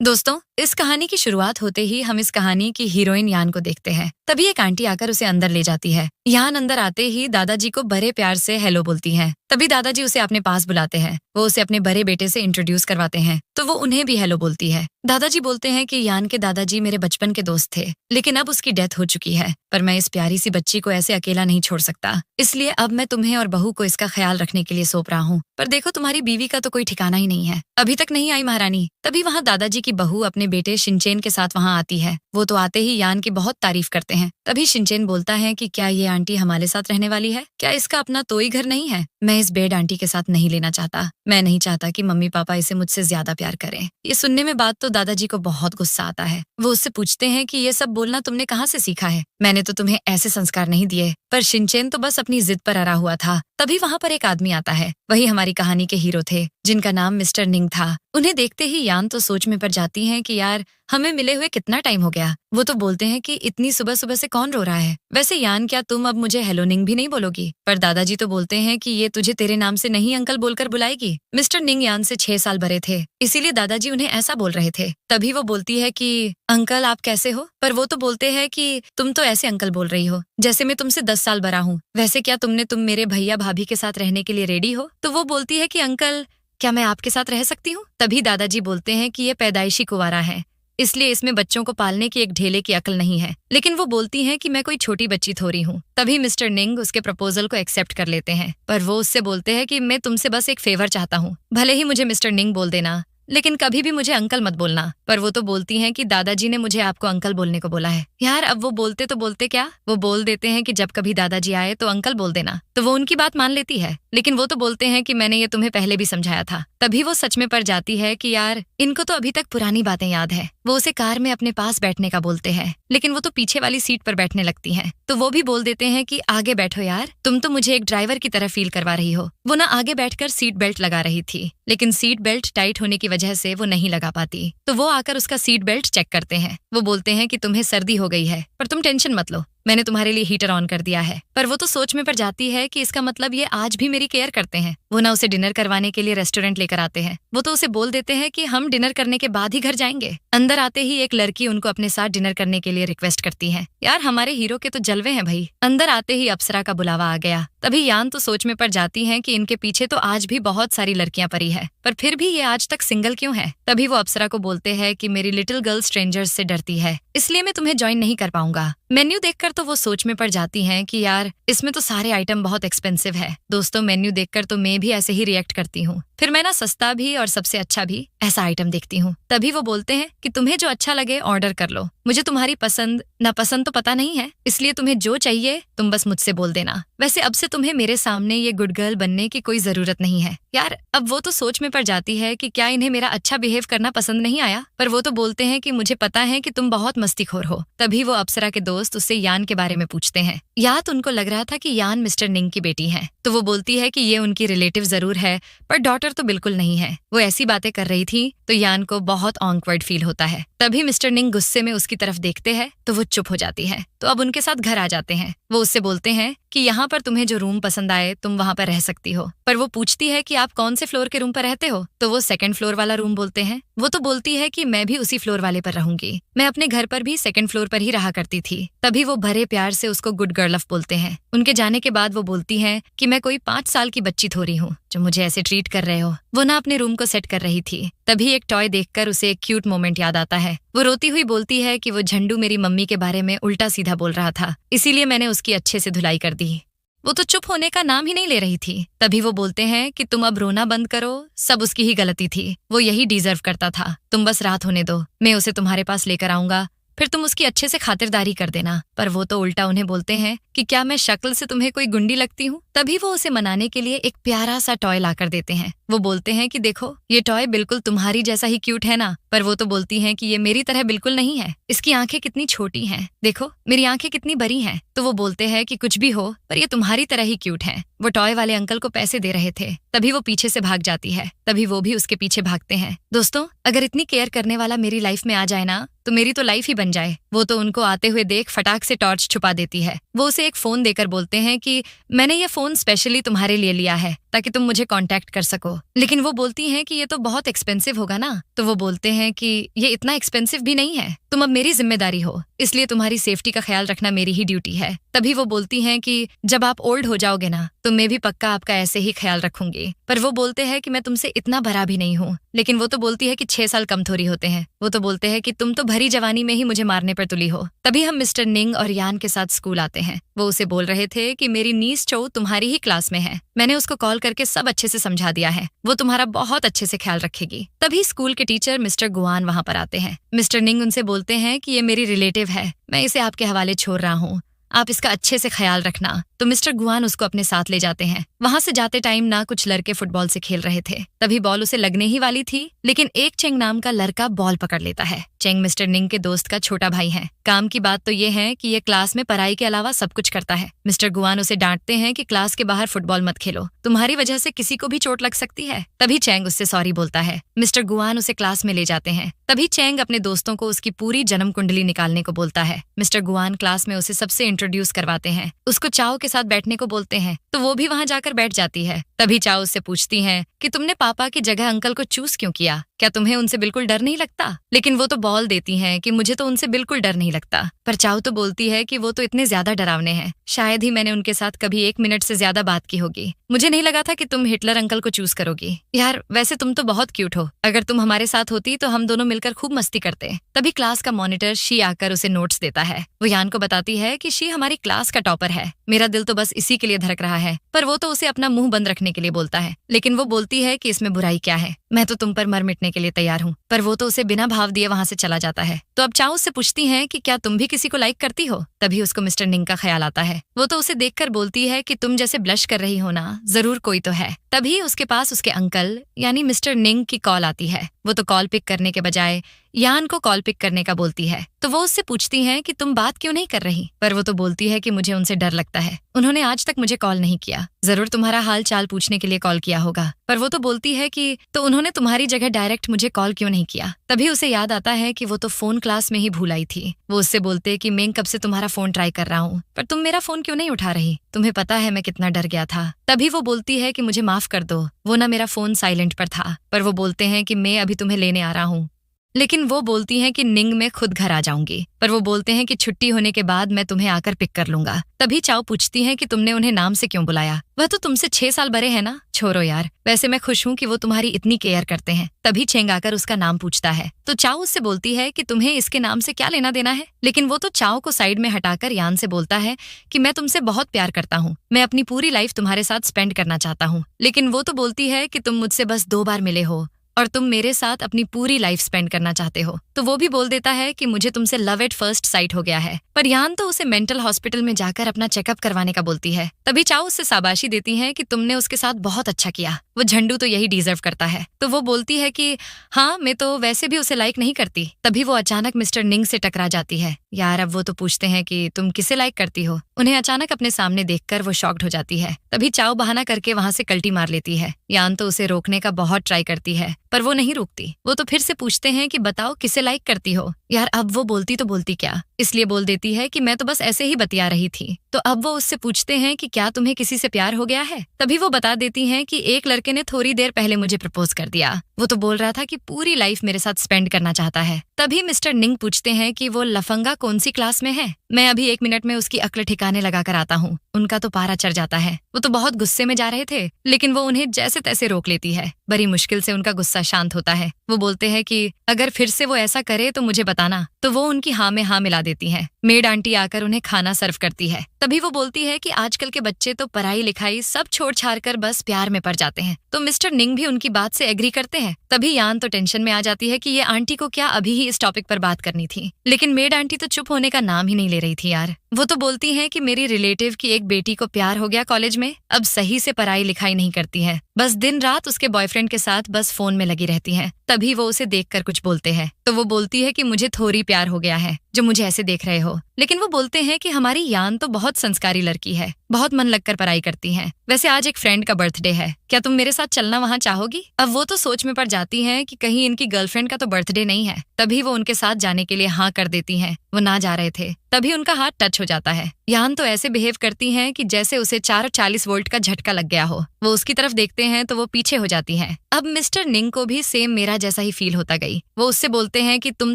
दोस्तों, इस कहानी की शुरुआत होते ही हम इस कहानी की हीरोइन यान को देखते हैं। तभी एक आंटी आकर उसे अंदर ले जाती है। यान अंदर आते ही दादाजी को बड़े प्यार से हेलो बोलती है। तभी दादाजी उसे अपने पास बुलाते हैं। वो उसे अपने बड़े बेटे से इंट्रोड्यूस करवाते हैं, तो वो उन्हें भी हेलो बोलती है। दादाजी बोलते हैं कि यान के दादाजी मेरे बचपन के दोस्त थे, लेकिन अब उसकी डेथ हो चुकी है। पर मैं इस प्यारी सी बच्ची को ऐसे अकेला नहीं छोड़ सकता, इसलिए अब मैं तुम्हें और बहू को इसका ख्याल रखने के लिए सौंप रहा हूँ। पर देखो, तुम्हारी बीवी का तो कोई ठिकाना ही नहीं है, अभी तक नहीं आई महारानी। तभी वहाँ दादाजी की बहू अपने बेटे शिनचैन के साथ वहाँ आती है। वो तो आते ही यान की बहुत तारीफ करते हैं। तभी शिनचैन बोलता है कि क्या ये आंटी हमारे साथ रहने वाली है? क्या इसका अपना कोई घर नहीं है? मैं इस बेड आंटी के साथ नहीं लेना चाहता। मैं नहीं चाहता कि मम्मी पापा इसे मुझसे ज्यादा प्यार करें। ये सुनने में बात तो दादाजी को बहुत गुस्सा आता है। वो उससे पूछते हैं कि ये सब बोलना तुमने कहाँ से सीखा है? मैंने तो तुम्हें ऐसे संस्कार नहीं दिए। पर शिनचैन तो बस अपनी जिद पर अड़ा हुआ था। तभी वहाँ पर एक आदमी आता है। वही हमारी कहानी के हीरो थे, जिनका नाम मिस्टर निंग था। उन्हें देखते ही यान तो सोच में पड़ जाती है कि यार, हमें मिले हुए कितना टाइम हो गया। वो तो बोलते हैं कि इतनी सुबह सुबह से कौन रो रहा है? वैसे यान, क्या तुम अब मुझे हेलो निंग भी नहीं बोलोगी? पर दादाजी तो बोलते हैं कि ये तुझे तेरे नाम से नहीं अंकल बोलकर बुलाएगी। मिस्टर निंग यान से 6 साल बड़े थे, इसीलिए दादाजी उन्हें ऐसा बोल रहे थे। तभी वो बोलती है कि अंकल आप कैसे हो? पर वो तो बोलते हैं कि तुम तो ऐसे अंकल बोल रही हो जैसे मैं तुमसे 10 साल बड़ा हूँ। वैसे क्या तुम मेरे भैया भाभी के साथ रहने के लिए रेडी हो? तो वो बोलती है कि अंकल, क्या मैं आपके साथ रह सकती हूँ? तभी दादाजी बोलते हैं कि ये पैदाइशी कुंवारा है, इसलिए इसमें बच्चों को पालने की एक ढेले की अकल नहीं है। लेकिन वो बोलती हैं कि मैं कोई छोटी बच्ची थोड़ी हूँ। तभी मिस्टर निंग उसके प्रपोजल को एक्सेप्ट कर लेते हैं, पर वो उससे बोलते हैं कि मैं तुमसे बस एक फेवर चाहता हूँ। भले ही मुझे मिस्टर निंग बोल देना, लेकिन कभी भी मुझे अंकल मत बोलना। पर वो तो बोलती हैं कि दादाजी ने मुझे आपको अंकल बोलने को बोला है। यार, अब वो बोलते तो बोलते क्या, वो बोल देते हैं कि जब कभी दादाजी आए तो अंकल बोल देना। तो वो उनकी बात मान लेती है, लेकिन वो तो बोलते हैं कि मैंने ये तुम्हें पहले भी समझाया था। तभी वो सच में पड़ जाती है कि यार, इनको तो अभी तक पुरानी बातें याद है। वो उसे कार में अपने पास बैठने का बोलते हैं, लेकिन वो तो पीछे वाली सीट पर बैठने लगती है। तो वो भी बोल देते हैं कि आगे बैठो यार, तुम तो मुझे एक ड्राइवर की तरह फील करवा रही हो। वो ना आगे बैठकर सीट बेल्ट लगा रही थी, लेकिन सीट बेल्ट टाइट होने की वजह से वो नहीं लगा पाती। तो वो आकर उसका सीट बेल्ट चेक करते हैं। वो बोलते हैं कि तुम्हें सर्दी हो गई है, पर तुम टेंशन मत लो, मैंने तुम्हारे लिए हीटर ऑन कर दिया है। पर वो तो सोच में पड़ जाती है कि इसका मतलब ये आज भी मेरी केयर करते हैं। वो ना उसे डिनर करवाने के लिए रेस्टोरेंट लेकर आते हैं। वो तो उसे बोल देते हैं कि हम डिनर करने के बाद ही घर जाएंगे। अंदर आते ही एक लड़की उनको अपने साथ डिनर करने के लिए रिक्वेस्ट करती है। यार, हमारे हीरो के तो जलवे हैं भाई। अंदर आते ही अप्सरा का बुलावा आ गया। तभी यान तो सोच में पड़ जाती है कि इनके पीछे तो आज भी बहुत सारी लड़कियां पड़ी है, पर फिर भी ये आज तक सिंगल क्यों है? तभी वो अप्सरा को बोलते हैं कि मेरी लिटिल गर्ल स्ट्रेंजर्स से डरती है, इसलिए मैं तुम्हें ज्वाइन नहीं कर पाऊंगा। मेन्यू देखकर तो वो सोच में पड़ जाती हैं कि यार, इसमें तो सारे आइटम बहुत एक्सपेंसिव है। दोस्तों, मेन्यू देखकर तो मैं भी ऐसे ही रिएक्ट करती हूँ। फिर मैं ना सस्ता भी और सबसे अच्छा भी ऐसा आइटम देखती हूँ। तभी वो बोलते हैं कि तुम्हें जो अच्छा लगे ऑर्डर कर लो। मुझे तुम्हारी पसंद नापसंद तो पता नहीं है, इसलिए तुम्हें जो चाहिए तुम बस मुझसे बोल देना। वैसे अब से तुम्हें मेरे सामने ये गुड गर्ल बनने की कोई जरूरत नहीं है। यार, अब वो तो सोच में पड़ जाती है कि क्या इन्हें मेरा अच्छा बिहेव करना पसंद नहीं आया? पर वो तो बोलते हैं कि मुझे पता है कि तुम बहुत मस्तीखोर हो। तभी वो अप्सरा के दोस्त उससे यान के बारे में पूछते हैं। या तो उनको लग रहा था कि यान मिस्टर निंग की बेटी है, तो वो बोलती है कि ये उनकी रिलेटिव जरूर है, पर डॉटर तो बिल्कुल नहीं है। वो ऐसी बातें कर रही थी तो यान को बहुत ऑकवर्ड फील होता है। तभी मिस्टर निंग गुस्से में उसकी तरफ देखते हैं तो वो चुप हो जाती है। तो अब उनके साथ घर आ जाते हैं। वो उससे बोलते हैं कि यहाँ पर तुम्हें जो रूम पसंद आए तुम वहाँ पर रह सकती हो। पर वो पूछती है कि आप कौन से फ्लोर के रूम पर रहते हो? तो वो 2nd फ्लोर वाला रूम बोलते हैं। वो तो बोलती है कि मैं भी उसी फ्लोर वाले पर रहूंगी। मैं अपने घर पर भी 2nd फ्लोर पर ही रहा करती थी। तभी वो भरे प्यार से उसको गुड गर्ल लव बोलते हैं। उनके जाने के बाद वो बोलती है कि मैं कोई 5 साल की बच्ची थोड़ी हूँ जो मुझे ऐसे ट्रीट कर रहे हो। वो ना अपने रूम को सेट कर रही थी। तभी एक टॉय देखकर उसे एक क्यूट मोमेंट याद आता है। वो रोती हुई बोलती है कि वो झंडू मेरी मम्मी के बारे में उल्टा सीधा बोल रहा था, इसीलिए मैंने उसकी अच्छे से धुलाई कर दी। वो तो चुप होने का नाम ही नहीं ले रही थी। तभी वो बोलते हैं कि तुम अब रोना बंद करो, सब उसकी ही गलती थी, वो यही डिजर्व करता था। तुम बस रात होने दो, मैं उसे तुम्हारे पास लेकर आऊंगा, फिर तुम उसकी अच्छे से खातिरदारी कर देना। पर वो तो उल्टा उन्हें बोलते हैं कि क्या मैं शक्ल से तुम्हें कोई गुंडी लगती हूँ? तभी वो उसे मनाने के लिए एक प्यारा सा टॉय ला कर देते हैं। वो बोलते हैं कि देखो, ये टॉय बिल्कुल तुम्हारी जैसा ही क्यूट है ना? पर वो तो बोलती हैं कि ये मेरी तरह बिल्कुल नहीं है, इसकी आंखें कितनी छोटी हैं, देखो मेरी आंखें कितनी बड़ी हैं। तो वो बोलते हैं कि कुछ भी हो, पर ये तुम्हारी तरह ही क्यूट है। वो टॉय वाले अंकल को पैसे दे रहे थे। तभी वो पीछे से भाग जाती है। तभी वो भी उसके पीछे भागते हैं। दोस्तों, अगर इतनी केयर करने वाला मेरी लाइफ में आ जाए ना, तो मेरी तो लाइफ ही बन जाए। वो तो उनको आते हुए देख फटाक से टॉर्च छुपा देती है। वो उसे एक फोन देकर बोलते हैं कि मैंने ये फोन फोन स्पेशली तुम्हारे लिए लिया है ताकि तुम मुझे कांटेक्ट कर सको। लेकिन वो बोलती हैं कि ये तो बहुत एक्सपेंसिव होगा ना। तो वो बोलते हैं कि ये इतना एक्सपेंसिव भी नहीं है, तुम अब मेरी जिम्मेदारी हो, इसलिए तुम्हारी सेफ्टी का ख्याल रखना मेरी ही ड्यूटी है। तभी वो बोलती हैं कि जब आप ओल्ड हो जाओगे ना तो मैं भी पक्का आपका ऐसे ही ख्याल रखूंगी। पर वो बोलते हैं कि मैं तुमसे इतना बड़ा भी नहीं हूँ। लेकिन वो तो बोलती है कि 6 साल कम थोड़ी होते हैं। वो तो बोलते हैं कि तुम तो भरी जवानी में ही मुझे मारने पर तुली हो। तभी हम मिस्टर निंग और यान के साथ स्कूल आते हैं। वो उसे बोल रहे थे कि मेरी नीस चो तुम्हारी ही क्लास में है, मैंने उसको कॉल करके सब अच्छे से समझा दिया है, वो तुम्हारा बहुत अच्छे से ख्याल रखेगी। तभी स्कूल के टीचर मिस्टर गुआन वहाँ पर आते हैं। मिस्टर निंग उनसे बोलते हैं कि ये मेरी रिलेटिव है, मैं इसे आपके हवाले छोड़ रहा हूँ, आप इसका अच्छे से ख्याल रखना। तो मिस्टर गुआन उसको अपने साथ ले जाते हैं। वहाँ से जाते टाइम ना कुछ लड़के फुटबॉल से खेल रहे थे। तभी बॉल उसे लगने ही वाली थी, लेकिन एक चेंग नाम का लड़का बॉल पकड़ लेता है। चेंग मिस्टर निंग के दोस्त का छोटा भाई है। काम की बात तो ये है कि ये क्लास में पढ़ाई के अलावा सब कुछ करता है। मिस्टर गुआन उसे डांटते हैं कि क्लास के बाहर फुटबॉल मत खेलो, तुम्हारी वजह से किसी को भी चोट लग सकती है। तभी चेंग उससे सॉरी बोलता है। मिस्टर गुआन उसे क्लास में ले जाते हैं। तभी चेंग अपने दोस्तों को उसकी पूरी जन्म कुंडली निकालने को बोलता है। मिस्टर गुआन क्लास में उसे सबसे इंट्रोड्यूस करवाते हैं, उसको चाओ के साथ बैठने को बोलते हैं, तो वो भी वहाँ जाकर बैठ जाती है। तभी चाओ उससे पूछती हैं कि तुमने पापा की जगह अंकल को चूज क्यों किया, क्या तुम्हें उनसे बिल्कुल डर नहीं लगता? लेकिन वो तो बॉल देती हैं कि मुझे तो उनसे बिल्कुल डर नहीं लगता। पर चाओ तो बोलती है कि वो तो इतने ज्यादा डरावने हैं, शायद ही मैंने उनके साथ कभी 1 मिनट से ज्यादा बात की होगी। मुझे नहीं लगा था कि तुम हिटलर अंकल को चूज करोगी। यार वैसे तुम तो बहुत क्यूट हो, अगर तुम हमारे साथ होती तो हम दोनों मिलकर खूब मस्ती करते। तभी क्लास का मॉनिटर शी आकर उसे नोट्स देता है। वो यान को बताती है कि शी हमारी क्लास का टॉपर है, मेरा दिल तो बस इसी के लिए धड़क रहा है। पर वो तो उसे अपना मुंह बंद रखने के लिए बोलता है। लेकिन वो बोलती है कि इसमें बुराई क्या है, मैं तो तुम पर मर मिटने के लिए तैयार हूँ। पर वो तो उसे बिना भाव दिए वहाँ से चला जाता है। तो अब चाओ उससे पूछती हैं कि क्या तुम भी किसी को लाइक करती हो? तभी उसको मिस्टर निंग का ख्याल आता है। वो तो उसे देखकर बोलती है कि तुम जैसे ब्लश कर रही हो ना, जरूर कोई तो है। तभी उसके पास उसके अंकल यानी मिस्टर निंग की कॉल आती है। वो तो कॉल पिक करने के बजाय यान को कॉल पिक करने का बोलती है। तो वो उससे पूछती हैं कि तुम बात क्यों नहीं कर रही? पर वो तो बोलती है कि मुझे उनसे डर लगता है, उन्होंने आज तक मुझे कॉल नहीं किया, जरूर तुम्हारा हाल चाल पूछने के लिए कॉल किया होगा। पर वो तो बोलती है कि तो उन्होंने तुम्हारी जगह डायरेक्ट मुझे कॉल क्यों नहीं किया? तभी उसे याद आता है कि वो तो फोन क्लास में ही भूल आई थी। वो उससे बोलते कि मैं कब से तुम्हारा फोन ट्राई कर रहा हूँ, पर तुम मेरा फोन क्यों नहीं उठा रही? तुम्हें पता है मैं कितना डर गया था। तभी वो बोलती है कि मुझे माफ कर दो, वो ना मेरा फोन साइलेंट पर था। पर वो बोलते हैं कि मैं अभी तुम्हें लेने आ रहा हूँ। लेकिन वो बोलती हैं कि निंग मैं खुद घर आ जाऊंगी। पर वो बोलते हैं कि छुट्टी होने के बाद मैं तुम्हें आकर पिक कर लूंगा। तभी चाओ पूछती हैं कि तुमने उन्हें नाम से क्यों बुलाया? वह तो तुमसे 6 साल बड़े हैं ना। छोड़ो यार, वैसे मैं खुश हूँ कि वो तुम्हारी इतनी केयर करते हैं। तभी चेंग आकर उसका नाम पूछता है। तो चाओ उससे बोलती है कि तुम्हें इसके नाम से क्या लेना देना है? लेकिन वो तो चाओ को साइड में हटाकर यान से बोलता है कि मैं तुमसे बहुत प्यार करता हूँ, मैं अपनी पूरी लाइफ तुम्हारे साथ स्पेंड करना चाहता हूँ। लेकिन वो तो बोलती है कि तुम मुझसे बस 2 बार मिले हो और तुम मेरे साथ अपनी पूरी लाइफ स्पेंड करना चाहते हो। तो वो भी बोल देता है कि मुझे तुमसे लव एट फर्स्ट साइट हो गया है। पर यान तो उसे मेंटल हॉस्पिटल में जाकर अपना चेकअप करवाने का बोलती है। तभी चाओ उससे शाबाशी देती है कि तुमने उसके साथ बहुत अच्छा किया, वो झंडू तो यही डिजर्व करता है। तो वो बोलती है कि हाँ, मैं तो वैसे भी उसे लाइक नहीं करती। तभी वो अचानक मिस्टर निंग से टकरा जाती है। यार अब वो तो पूछते हैं कि तुम किसे लाइक करती हो? उन्हें अचानक अपने सामने देखकर वो शॉक्ड हो जाती है। तभी चाओ बहाना करके वहाँ से कल्टी मार लेती है। यान तो उसे रोकने का बहुत ट्राई करती है, पर वो नहीं रुकती। वो तो फिर से पूछते हैं कि बताओ किसे लाइक करती हो? यार अब वो बोलती तो बोलती क्या, इसलिए बोल देती है कि मैं तो बस ऐसे ही बतिया रही थी। तो अब वो उससे पूछते हैं कि क्या तुम्हें किसी से प्यार हो गया है? तभी वो बता देती हैं कि एक लड़के ने थोड़ी देर पहले मुझे प्रपोज कर दिया। वो तो बोल रहा था कि पूरी लाइफ मेरे साथ स्पेंड करना चाहता है। तभी मिस्टर निंग पूछते हैं कि वो लफंगा कौन सी क्लास में है? मैं अभी 1 मिनट में उसकी अक्ल ठिकाने लगा कर आता हूँ। उनका तो पारा चढ़ जाता है। वो तो बहुत गुस्से में जा रहे थे, लेकिन वो उन्हें जैसे तैसे रोक लेती है। बड़ी मुश्किल से उनका गुस्सा शांत होता है। वो बोलते हैं कि अगर फिर से वो ऐसा करे तो मुझे बताना। तो वो उनकी हाँ में हाँ मिला देती है। मेड आंटी आकर उन्हें खाना सर्व करती है। तभी वो बोलती है कि आजकल के बच्चे तो पढ़ाई लिखाई सब छोड़ छाड़ कर बस प्यार में पड़ जाते हैं। तो मिस्टर निंग भी उनकी बात से एग्री करते हैं। तभी यान तो टेंशन में आ जाती है कि ये आंटी को क्या अभी ही इस टॉपिक पर बात करनी थी, लेकिन मेड आंटी तो चुप होने का नाम ही नहीं ले रही थी। यार वो तो बोलती हैं कि मेरी रिलेटिव की एक बेटी को प्यार हो गया कॉलेज में, अब सही से पढ़ाई लिखाई नहीं करती है, बस दिन रात उसके बॉयफ्रेंड के साथ बस फोन में लगी रहती हैं। तभी वो उसे देखकर कुछ बोलते हैं। तो वो बोलती है कि मुझे थोड़ी प्यार हो गया है जो मुझे ऐसे देख रहे हो। लेकिन वो बोलते हैं कि हमारी यान तो बहुत संस्कारी लड़की है, बहुत मन लगकर पढ़ाई करती है। वैसे आज एक फ्रेंड का बर्थडे है, क्या तुम मेरे साथ चलना वहाँ चाहोगी? अब वो तो सोच में पड़ जाती हैं कि कहीं इनकी गर्लफ्रेंड का तो बर्थडे नहीं है। तभी वो उनके साथ जाने के लिए हाँ कर देती हैं। वो ना जा रहे थे, तभी उनका हाथ टच हो जाता है। यान तो ऐसे बिहेव करती हैं कि जैसे उसे 440 वोल्ट का झटका लग गया हो। वो उसकी तरफ देखते हैं तो वो पीछे हो जाती हैं। अब मिस्टर निंग को भी सेम मेरा जैसा ही फील होता गई। वो उससे बोलते हैं कि तुम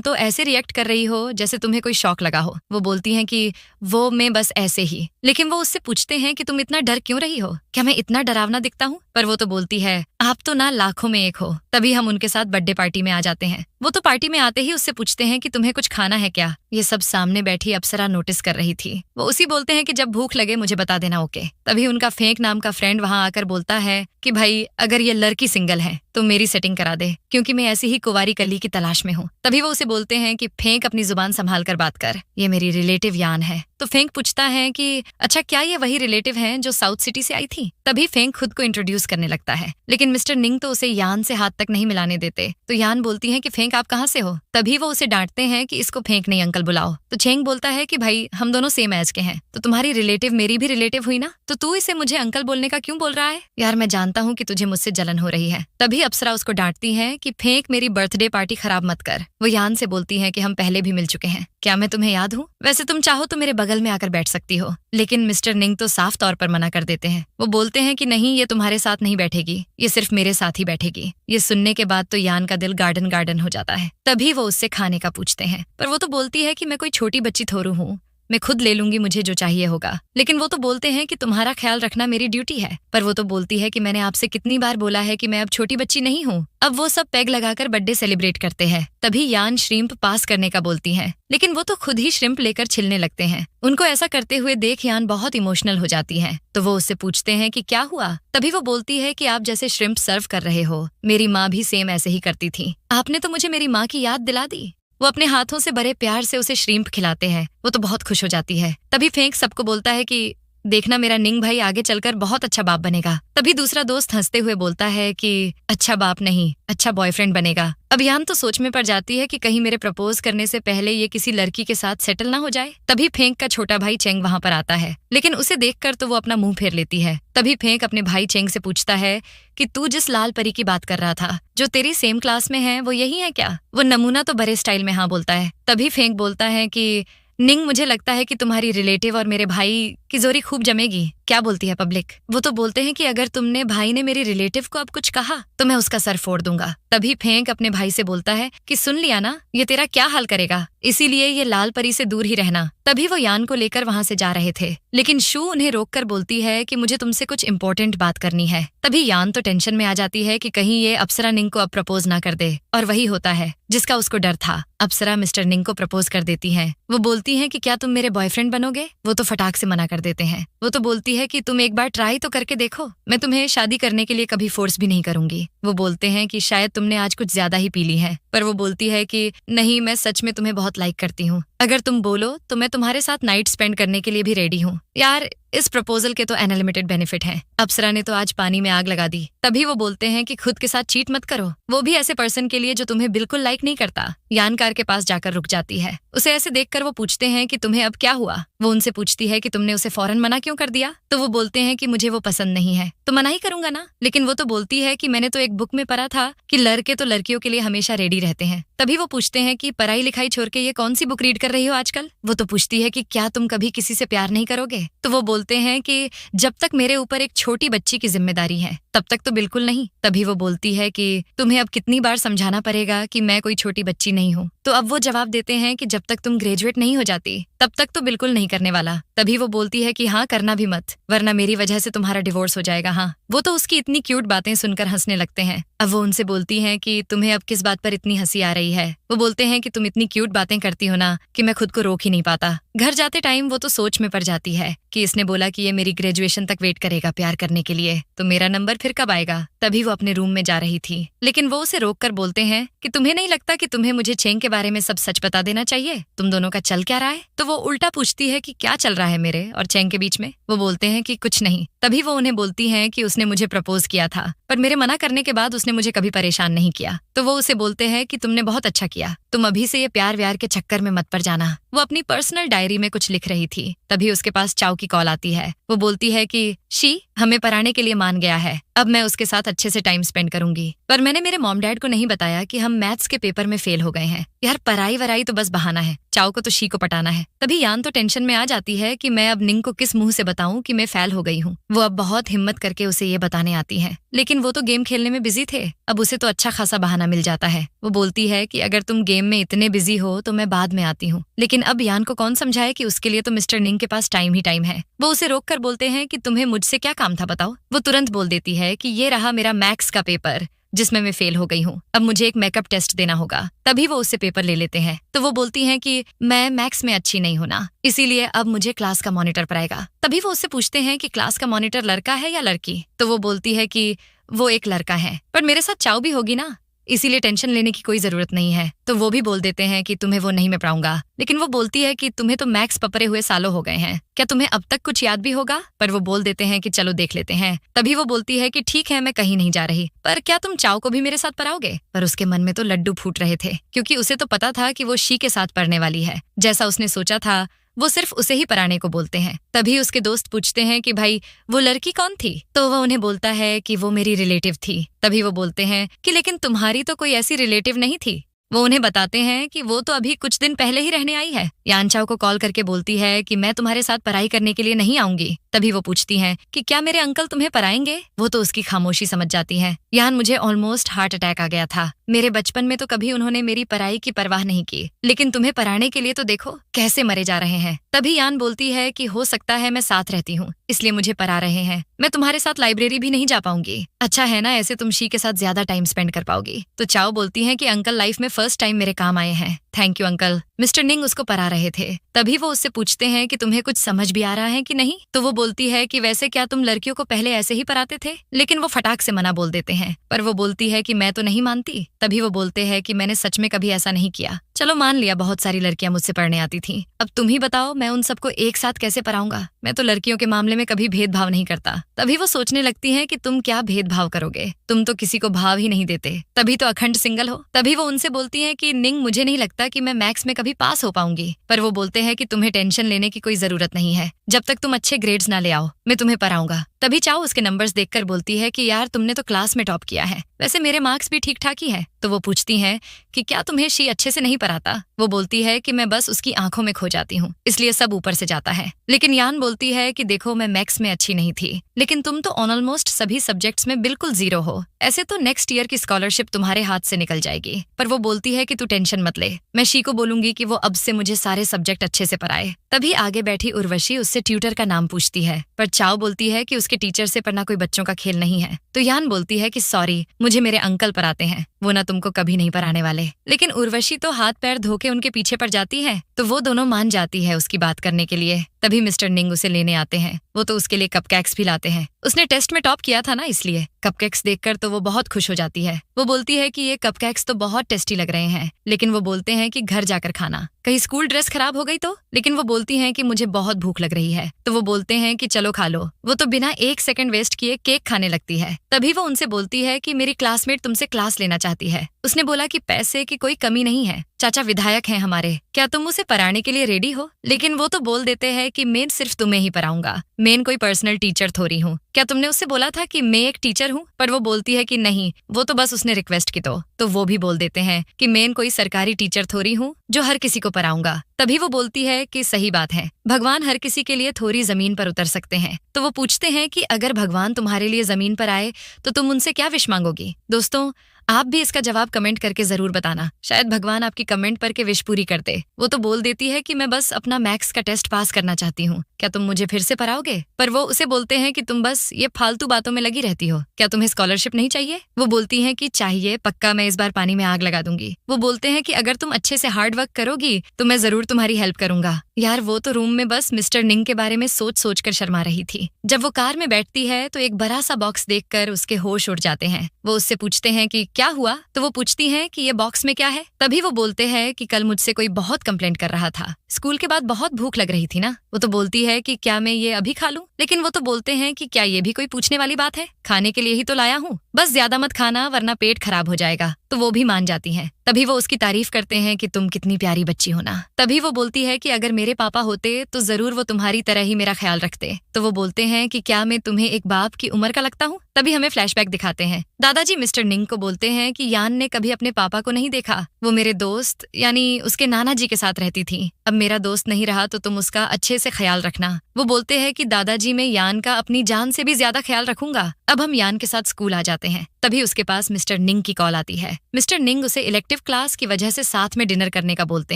तो ऐसे रिएक्ट कर रही हो जैसे तुम्हें कोई शॉक लगा हो। वो बोलती हैं कि वो मैं बस ऐसे ही। लेकिन वो उससे पूछते हैं कि तुम इतना डर क्यों रही हो, क्या मैं इतना डरावना दिखता हूँ? पर वो तो बोलती है आप तो ना लाखों में एक हो। तभी हम उनके साथ बर्थडे पार्टी में आ जाते हैं। वो तो पार्टी में आते ही उससे पूछते हैं कि तुम्हें कुछ खाना है क्या? ये सब सामने बैठी अप्सरा नोटिस कर रही थी। वो उसी बोलते हैं कि जब भूख लगे मुझे बता देना, ओके। तभी उनका फेंक नाम का फ्रेंड वहां आकर बोलता है कि भाई अगर ये लड़की सिंगल है तो मेरी सेटिंग करा दे, क्योंकि मैं ऐसी ही कुंवारी कली की तलाश में हूँ। तभी वो उसे बोलते हैं कि फेंक अपनी जुबान संभाल कर बात कर, ये मेरी रिलेटिव यान है। तो फेंक पूछता है कि अच्छा क्या ये वही रिलेटिव हैं जो साउथ सिटी से आई थी? तभी फेंक खुद को इंट्रोड्यूस करने लगता है, लेकिन मिस्टर निंग तो उसे यान से हाथ तक नहीं मिलाने देते। तो यान बोलती है कि फेंक आप कहाँ से हो? तभी वो उसे डांटते हैं कि इसको फेंक नहीं अंकल बुलाओ। तो छेंग बोलता है कि भाई हम दोनों सेम एज के हैं, तो तुम्हारी रिलेटिव मेरी भी रिलेटिव हुई ना, तो तू इसे मुझे अंकल बोलने का क्यों बोल रहा है? यार मैं जानता हूँ कि तुझे मुझसे जलन हो रही है। तभी अप्सरा उसको डांटती है कि फेंक मेरी बर्थडे पार्टी खराब मत कर। वो यान से बोलती है कि हम पहले भी मिल चुके हैं, क्या मैं तुम्हें याद हूँ? वैसे तुम चाहो तो मेरे बगल में आकर बैठ सकती हो। लेकिन मिस्टर निंग तो साफ तौर पर मना कर देते हैं। वो बोलते हैं कि नहीं, ये तुम्हारे साथ नहीं बैठेगी, ये सिर्फ मेरे साथ ही बैठेगी। ये सुनने के बाद तो यान का दिल गार्डन गार्डन हो जाता है। तभी वो उससे खाने का पूछते हैं, पर वो तो बोलती है कि मैं कोई छोटी बच्ची थोड़ू हूँ, मैं खुद ले लूंगी, मुझे जो चाहिए होगा। लेकिन वो तो बोलते हैं कि तुम्हारा ख्याल रखना मेरी ड्यूटी है। पर वो तो बोलती है कि मैंने आपसे कितनी बार बोला है कि मैं अब छोटी बच्ची नहीं हूँ। अब वो सब पैग लगाकर बर्थडे सेलिब्रेट करते हैं। तभी यान श्रिम्प पास करने का बोलती है, लेकिन वो तो खुद ही श्रिम्प लेकर छिलने लगते हैं। उनको ऐसा करते हुए देख यान बहुत इमोशनल हो जाती है। तो वो उससे पूछते हैं कि क्या हुआ? तभी वो बोलती है कि आप जैसे श्रिम्प सर्व कर रहे हो, मेरी माँ भी सेम ऐसे ही करती थी। आपने तो मुझे मेरी माँ की याद दिला दी। वो अपने हाथों से बड़े प्यार से उसे श्रिम्प खिलाते हैं। वो तो बहुत खुश हो जाती है। तभी फेंक सबको बोलता है कि देखना मेरा निंग भाई आगे चलकर बहुत अच्छा बाप बनेगा। तभी दूसरा दोस्त हंसते हुए बोलता है कि अच्छा बाप नहीं, अच्छा बॉयफ्रेंड बनेगा। अब यान तो सोच में पड़ जाती है कि कहीं मेरे प्रपोज करने से पहले ये किसी लड़की के साथ सेटल ना हो जाए। तभी फेंक का छोटा भाई चेंग वहां पर आता है, लेकिन उसे देखकर तो वो अपना मुंह फेर लेती है। तभी फेंक अपने भाई चेंग से पूछता है कि तू जिस लाल परी की बात कर रहा था, जो तेरी सेम क्लास में है, वो यही है क्या? वो नमूना तो बड़े स्टाइल में हाँ बोलता है। तभी फेंक बोलता है कि निंग, मुझे लगता है कि तुम्हारी रिलेटिव और मेरे भाई की जोड़ी खूब जमेगी। क्या बोलती है पब्लिक? वो तो बोलते हैं कि अगर तुमने भाई ने मेरी रिलेटिव को अब कुछ कहा तो मैं उसका सर फोड़ दूंगा। तभी फेंक अपने भाई से बोलता है कि सुन लिया ना, ये तेरा क्या हाल करेगा, इसीलिए ये लाल परी से दूर ही रहना। तभी वो यान को लेकर वहां से जा रहे थे, लेकिन शू उन्हें रोककर बोलती है कि मुझे तुमसे कुछ इम्पोर्टेंट बात करनी है। तभी यान तो टेंशन में आ जाती है कि कहीं ये अप्सरा निंग को अब प्रपोज ना कर दे, और वही होता है जिसका उसको डर था। अप्सरा मिस्टर निंग को प्रपोज कर देती है। वो बोलती है कि क्या तुम मेरे बॉयफ्रेंड बनोगे? वो तो फटाक से मना कर देते हैं। वो तो बोलती है कि तुम एक बार ट्राई तो करके देखो, मैं तुम्हें शादी करने के लिए कभी फोर्स भी नहीं करूंगी। वो बोलते हैं कि शायद तुमने आज कुछ ज्यादा ही पी ली है। पर वो बोलती है कि नहीं, मैं सच में तुम्हें बहुत लाइक करती हूँ, अगर तुम बोलो तो मैं तुम्हारे साथ नाइट स्पेंड करने के लिए भी रेडी हूँ। यार इस प्रपोजल के तो अनलिमिटेड बेनिफिट हैं। अप्सरा ने तो आज पानी में आग लगा दी। तभी वो बोलते हैं कि खुद के साथ चीट मत करो, वो भी ऐसे पर्सन के लिए जो तुम्हें बिल्कुल लाइक नहीं करता। यान कार के पास जाकर रुक जाती है। उसे ऐसे देखकर वो पूछते हैं कि तुम्हें अब क्या हुआ? वो उनसे पूछती है कि तुमने उसे फौरन मना क्यों कर दिया? तो वो बोलते हैं कि मुझे वो पसंद नहीं है, तो मना ही करूंगा ना। लेकिन वो तो बोलती है कि मैंने तो एक बुक में पढ़ा था कि लड़के तो लड़कियों के लिए हमेशा रेडी रहते हैं। तभी वो पूछते हैं कि पढ़ाई लिखाई छोड़ के ये कौन सी बुक रीड कर रही हो आजकल? वो तो पूछती है कि क्या तुम कभी किसी से प्यार नहीं करोगे? तो वो बोलते हैं कि जब तक मेरे ऊपर एक छोटी बच्ची की जिम्मेदारी है तब तक तो बिल्कुल नहीं। तभी वो बोलती है कि तुम्हें अब कितनी बार समझाना पड़ेगा कि मैं कोई छोटी बच्ची नहीं हूँ। तो अब वो जवाब देते हैं कि जब तक तुम ग्रेजुएट नहीं हो जाती तब तक तो बिल्कुल नहीं करने वाला। तभी वो बोलती है कि हाँ, करना भी मत, वरना मेरी वजह से तुम्हारा डिवोर्स हो जाएगा। हाँ। वो तो उसकी इतनी क्यूट बातें सुनकर हंसने लगते हैं। अब वो उनसे बोलती हैं कि तुम्हें अब किस बात पर इतनी हंसी आ रही है? वो बोलते हैं कि तुम इतनी क्यूट बातें करती हो ना कि मैं खुद को रोक ही नहीं पाता। घर जाते टाइम वो तो सोच में पड़ जाती है कि इसने बोला कि ये मेरी ग्रेजुएशन तक वेट करेगा प्यार करने के लिए, तो मेरा नंबर फिर कब आएगा? तभी वो अपने रूम में जा रही थी, लेकिन वो उसे रोक कर बोलते हैं कि तुम्हें नहीं लगता कि तुम्हें मुझे चेंग के बारे में सब सच बता देना चाहिए? तुम दोनों का चल क्या रहा है? तो वो उल्टा पूछती है कि क्या चल रहा है मेरे और चेंग के बीच में? वो बोलते हैं कि कुछ नहीं। तभी वो उन्हें बोलती हैं कि उसने मुझे प्रपोज किया था, पर मेरे मना करने के बाद उसने मुझे कभी परेशान नहीं किया। तो वो उसे बोलते हैं कि तुमने बहुत अच्छा किया, तुम अभी से ये प्यार व्यार के चक्कर में मत पड़ जाना। वो अपनी पर्सनल डायरी में कुछ लिख रही थी, तभी उसके पास चाओ की कॉल आती है। वो बोलती है कि शी हमें पढ़ाने के लिए मान गया है, अब मैं उसके साथ अच्छे से टाइम स्पेंड करूंगी। पर मैंने मेरे मॉम डैड को नहीं बताया कि हम मैथ्स के पेपर में फेल हो गए हैं। यार पढ़ाई वराई तो बस बहाना है, चाओ को तो शी को पटाना है। तभी यान तो टेंशन में आ जाती है कि मैं अब निंग को किस मुंह से बताऊं कि मैं फेल हो गई हूँ। वो अब बहुत हिम्मत करके उसे ये बताने आती है, लेकिन वो तो गेम खेलने में बिजी थे, अब उसे तो अच्छा खासा बहाना मिल जाता है। वो बोलती है कि अगर तुम गेम में इतने बिजी हो तो मैं बाद में आती हूँ। लेकिन अब यान को कौन समझाए कि उसके लिए तो मिस्टर निंग के पास टाइम ही टाइम है। वो उसे रोक कर बोलते हैं कि तुम्हें मुझसे क्या काम था बताओ। वो तुरंत बोल देती है कि ये रहा मेरा मैथ्स का पेपर जिसमें मैं फेल हो गई हूँ, अब मुझे एक मेकअप टेस्ट देना होगा। तभी वो उससे पेपर ले लेते हैं। तो वो बोलती हैं कि मैं मैथ्स में अच्छी नहीं हूँ ना, इसीलिए अब मुझे क्लास का मॉनिटर पड़ेगा। तभी वो उससे पूछते हैं कि क्लास का मॉनिटर लड़का है या लड़की। तो वो बोलती है कि वो एक लड़का है, पर मेरे साथ चाओ भी होगी ना, इसीलिए टेंशन लेने की कोई जरूरत नहीं है। तो वो भी बोल देते हैं कि तुम्हें वो नहीं मैं पढ़ाऊंगा। लेकिन वो बोलती है कि तुम्हें तो मैथ्स पपरे हुए सालों हो गए हैं, क्या तुम्हें अब तक कुछ याद भी होगा। पर वो बोल देते हैं कि चलो देख लेते हैं। तभी वो बोलती है कि ठीक है मैं कहीं नहीं जा रही, पर क्या तुम चाओ को भी मेरे साथ पढ़ाओगे। पर उसके मन में तो लड्डू फूट रहे थे, क्योंकि उसे तो पता था कि वो शी के साथ पढ़ने वाली है। जैसा उसने सोचा था वो सिर्फ उसे ही पढ़ाने को बोलते हैं। तभी उसके दोस्त पूछते हैं कि भाई वो लड़की कौन थी। तो वो उन्हें बोलता है कि वो मेरी रिलेटिव थी। तभी वो बोलते हैं कि लेकिन तुम्हारी तो कोई ऐसी रिलेटिव नहीं थी। वो उन्हें बताते हैं कि वो तो अभी कुछ दिन पहले ही रहने आई है। यान चाओ को कॉल करके बोलती है कि मैं तुम्हारे साथ पढ़ाई करने के लिए नहीं आऊंगी। तभी वो पूछती हैं कि क्या मेरे अंकल तुम्हें पढ़ाएंगे। वो तो उसकी खामोशी समझ जाती है। यान मुझे ऑलमोस्ट हार्ट अटैक आ गया था, मेरे बचपन में तो कभी उन्होंने मेरी पढ़ाई की परवाह नहीं की, लेकिन तुम्हें पढ़ाने के लिए तो देखो कैसे मरे जा रहे हैं। तभी यान बोलती है कि हो सकता है मैं साथ रहती हूँ इसलिए मुझे पढ़ा रहे हैं, मैं तुम्हारे साथ लाइब्रेरी भी नहीं जा पाऊंगी। अच्छा है ना, ऐसे तुम शी के साथ ज्यादा टाइम स्पेंड कर पाओगी। तो चाओ बोलती है कि अंकल लाइफ में फर्स्ट टाइम मेरे काम आए हैं, थैंक यू अंकल। मिस्टर निंग उसको पढ़ा रहे थे। तभी वो उससे पूछते हैं कि तुम्हें कुछ समझ भी आ रहा है कि नहीं। तो वो बोलती है कि वैसे क्या तुम लड़कियों को पहले ऐसे ही पढ़ाते थे। लेकिन वो फटाक से मना बोल देते हैं, पर वो बोलती है कि मैं तो नहीं मानती। तभी वो बोलते हैं कि मैंने सच में कभी ऐसा नहीं किया, चलो मान लिया बहुत सारी लड़कियां मुझसे पढ़ने आती थी, अब तुम ही बताओ मैं उन सबको एक साथ कैसे पढ़ाऊंगा। मैं तो लड़कियों के मामले में कभी भेदभाव नहीं करता। तभी वो सोचने लगती है कि तुम क्या भेदभाव करोगे, तुम तो किसी को भाव ही नहीं देते, तभी तो अखंड सिंगल हो। तभी वो उनसे बोलती है कि निंग मुझे नहीं लगता कि मैं मैथ्स में कभी पास हो पाऊंगी। पर वो बोलते हैं कि तुम्हें टेंशन लेने की कोई जरूरत नहीं है, जब तक तुम अच्छे ग्रेड्स ना ले आओ मैं तुम्हें पढ़ाऊंगा। तभी चाओ उसके नंबर्स देखकर बोलती है कि यार तुमने तो क्लास में टॉप किया है, वैसे मेरे मार्क्स भी ठीक ठाक ही है। तो वो पूछती हैं कि क्या तुम्हें शी अच्छे से नहीं पढ़ाता। वो बोलती है कि मैं बस उसकी आंखों में खो जाती हूँ, इसलिए सब ऊपर से जाता है। लेकिन यान बोलती है कि देखो मैं मैथ्स में अच्छी नहीं थी, लेकिन तुम तो ऑलमोस्ट सभी सब्जेक्ट्स में बिल्कुल जीरो हो, ऐसे तो नेक्स्ट ईयर की स्कॉलरशिप तुम्हारे हाथ से निकल जाएगी। पर वो बोलती है कि तू टेंशन मत ले, मैं शी को बोलूंगी कि वो अब से मुझे सारे सब्जेक्ट अच्छे से पढ़ाए। तभी आगे बैठी उर्वशी उससे ट्यूटर का नाम पूछती है, पर चाओ बोलती है कि उसके टीचर से पढ़ना कोई बच्चों का खेल नहीं है। तो यान बोलती है कि सॉरी मुझे मेरे अंकल पढ़ाते हैं, वो ना तुमको कभी नहीं पढ़ाने वाले। लेकिन उर्वशी तो हाथ पैर धो के उनके पीछे पड़ जाती है, तो वो दोनों मान जाती है उसकी बात करने के लिए। तभी मिस्टर निंग उसे लेने आते हैं, वो तो उसके लिए कपकेक्स भी लाते हैं, उसने टेस्ट में टॉप किया था ना इसलिए। कपकेक्स देखकर तो वो बहुत खुश हो जाती है। वो बोलती है कि ये कपकेक्स तो बहुत टेस्टी लग रहे हैं, लेकिन वो बोलते हैं कि घर जाकर खाना, कहीं स्कूल ड्रेस खराब हो गई तो। लेकिन वो बोलती हैं कि मुझे बहुत भूख लग रही है। तो वो बोलते हैं कि चलो खा लो। वो तो बिना एक सेकंड वेस्ट किए केक खाने लगती है। तभी वो उनसे बोलती है कि मेरी क्लासमेट तुमसे क्लास लेना चाहती है। उसने बोला कि पैसे की कोई कमी नहीं है, चाचा विधायक हैं हमारे, क्या तुम उसे पढ़ाने के लिए रेडी हो। लेकिन वो तो बोल देते हैं कि मैं सिर्फ तुम्हें ही पढ़ाऊंगा, मैं कोई पर्सनल टीचर थोड़ी हूँ, क्या तुमने उससे बोला था कि मैं एक टीचर हूँ। पर वो बोलती है कि नहीं, वो तो बस उसने रिक्वेस्ट की। तो वो भी बोल देते हैं कि मैं कोई सरकारी टीचर थोड़ी हूँ जो हर किसी को पढ़ाऊंगा। तभी वो बोलती है कि सही बात है, भगवान हर किसी के लिए थोड़ी जमीन पर उतर सकते हैं। तो वो पूछते हैं कि अगर भगवान तुम्हारे लिए जमीन पर आए तो तुम उनसे क्या विश मांगोगी। दोस्तों आप भी इसका जवाब कमेंट करके जरूर बताना, शायद भगवान आपकी कमेंट पर के विश पूरी कर दे। वो तो बोल देती है कि मैं बस अपना मैथ्स का टेस्ट पास करना चाहती हूँ, क्या तुम मुझे फिर से पढ़ाओगे। पर वो उसे बोलते हैं कि तुम बस ये फालतू बातों में लगी रहती हो, क्या तुम्हें स्कॉलरशिप नहीं चाहिए। वो बोलती है कि चाहिए, पक्का मैं इस बार पानी में आग लगा दूंगी। वो बोलते हैं कि अगर तुम अच्छे से हार्ड वर्क करोगी तो मैं जरूर तुम्हारी हेल्प करूंगा। यार वो तो रूम में बस मिस्टर निंग के बारे में सोच सोच कर शर्मा रही थी। जब वो कार में बैठती है तो एक बड़ा सा बॉक्स देखकर उसके होश उड़ जाते हैं। वो उससे पूछते हैं कि क्या हुआ। तो वो पूछती हैं कि ये बॉक्स में क्या है। तभी वो बोलते हैं कि कल मुझसे कोई बहुत कंप्लेंट कर रहा था, स्कूल के बाद बहुत भूख लग रही थी ना। वो तो बोलती है कि क्या मैं ये अभी खा लूं। लेकिन वो तो बोलते हैं कि क्या ये भी कोई पूछने वाली बात है, खाने के लिए ही तो लाया हूँ। बस ज्यादा मत खाना वरना पेट खराब हो जाएगा। तो वो भी मान जाती हैं। तभी वो उसकी तारीफ करते हैं कि तुम कितनी प्यारी बच्ची हो ना। तभी वो बोलती है कि अगर मेरे पापा होते तो जरूर वो तुम्हारी तरह ही मेरा ख्याल रखते। तो वो बोलते हैं कि क्या मैं तुम्हें एक बाप की उम्र का लगता हूँ। तभी हमें फ्लैशबैक दिखाते हैं। दादाजी मिस्टर निंग को बोलते हैं कि यान ने कभी अपने पापा को नहीं देखा। वो मेरे दोस्त यानी उसके नाना जी के साथ रहती थी। अब मेरा दोस्त नहीं रहा तो तुम उसका अच्छे से ख्याल रखना। वो बोलते हैं कि दादाजी मैं यान का अपनी जान से भी ज्यादा ख्याल रखूंगा। अब हम यान के साथ स्कूल आ जाते हैं। तभी उसके पास मिस्टर निंग की कॉल आती है। मिस्टर निंग उसे इलेक्टिव क्लास की वजह से साथ में डिनर करने का बोलते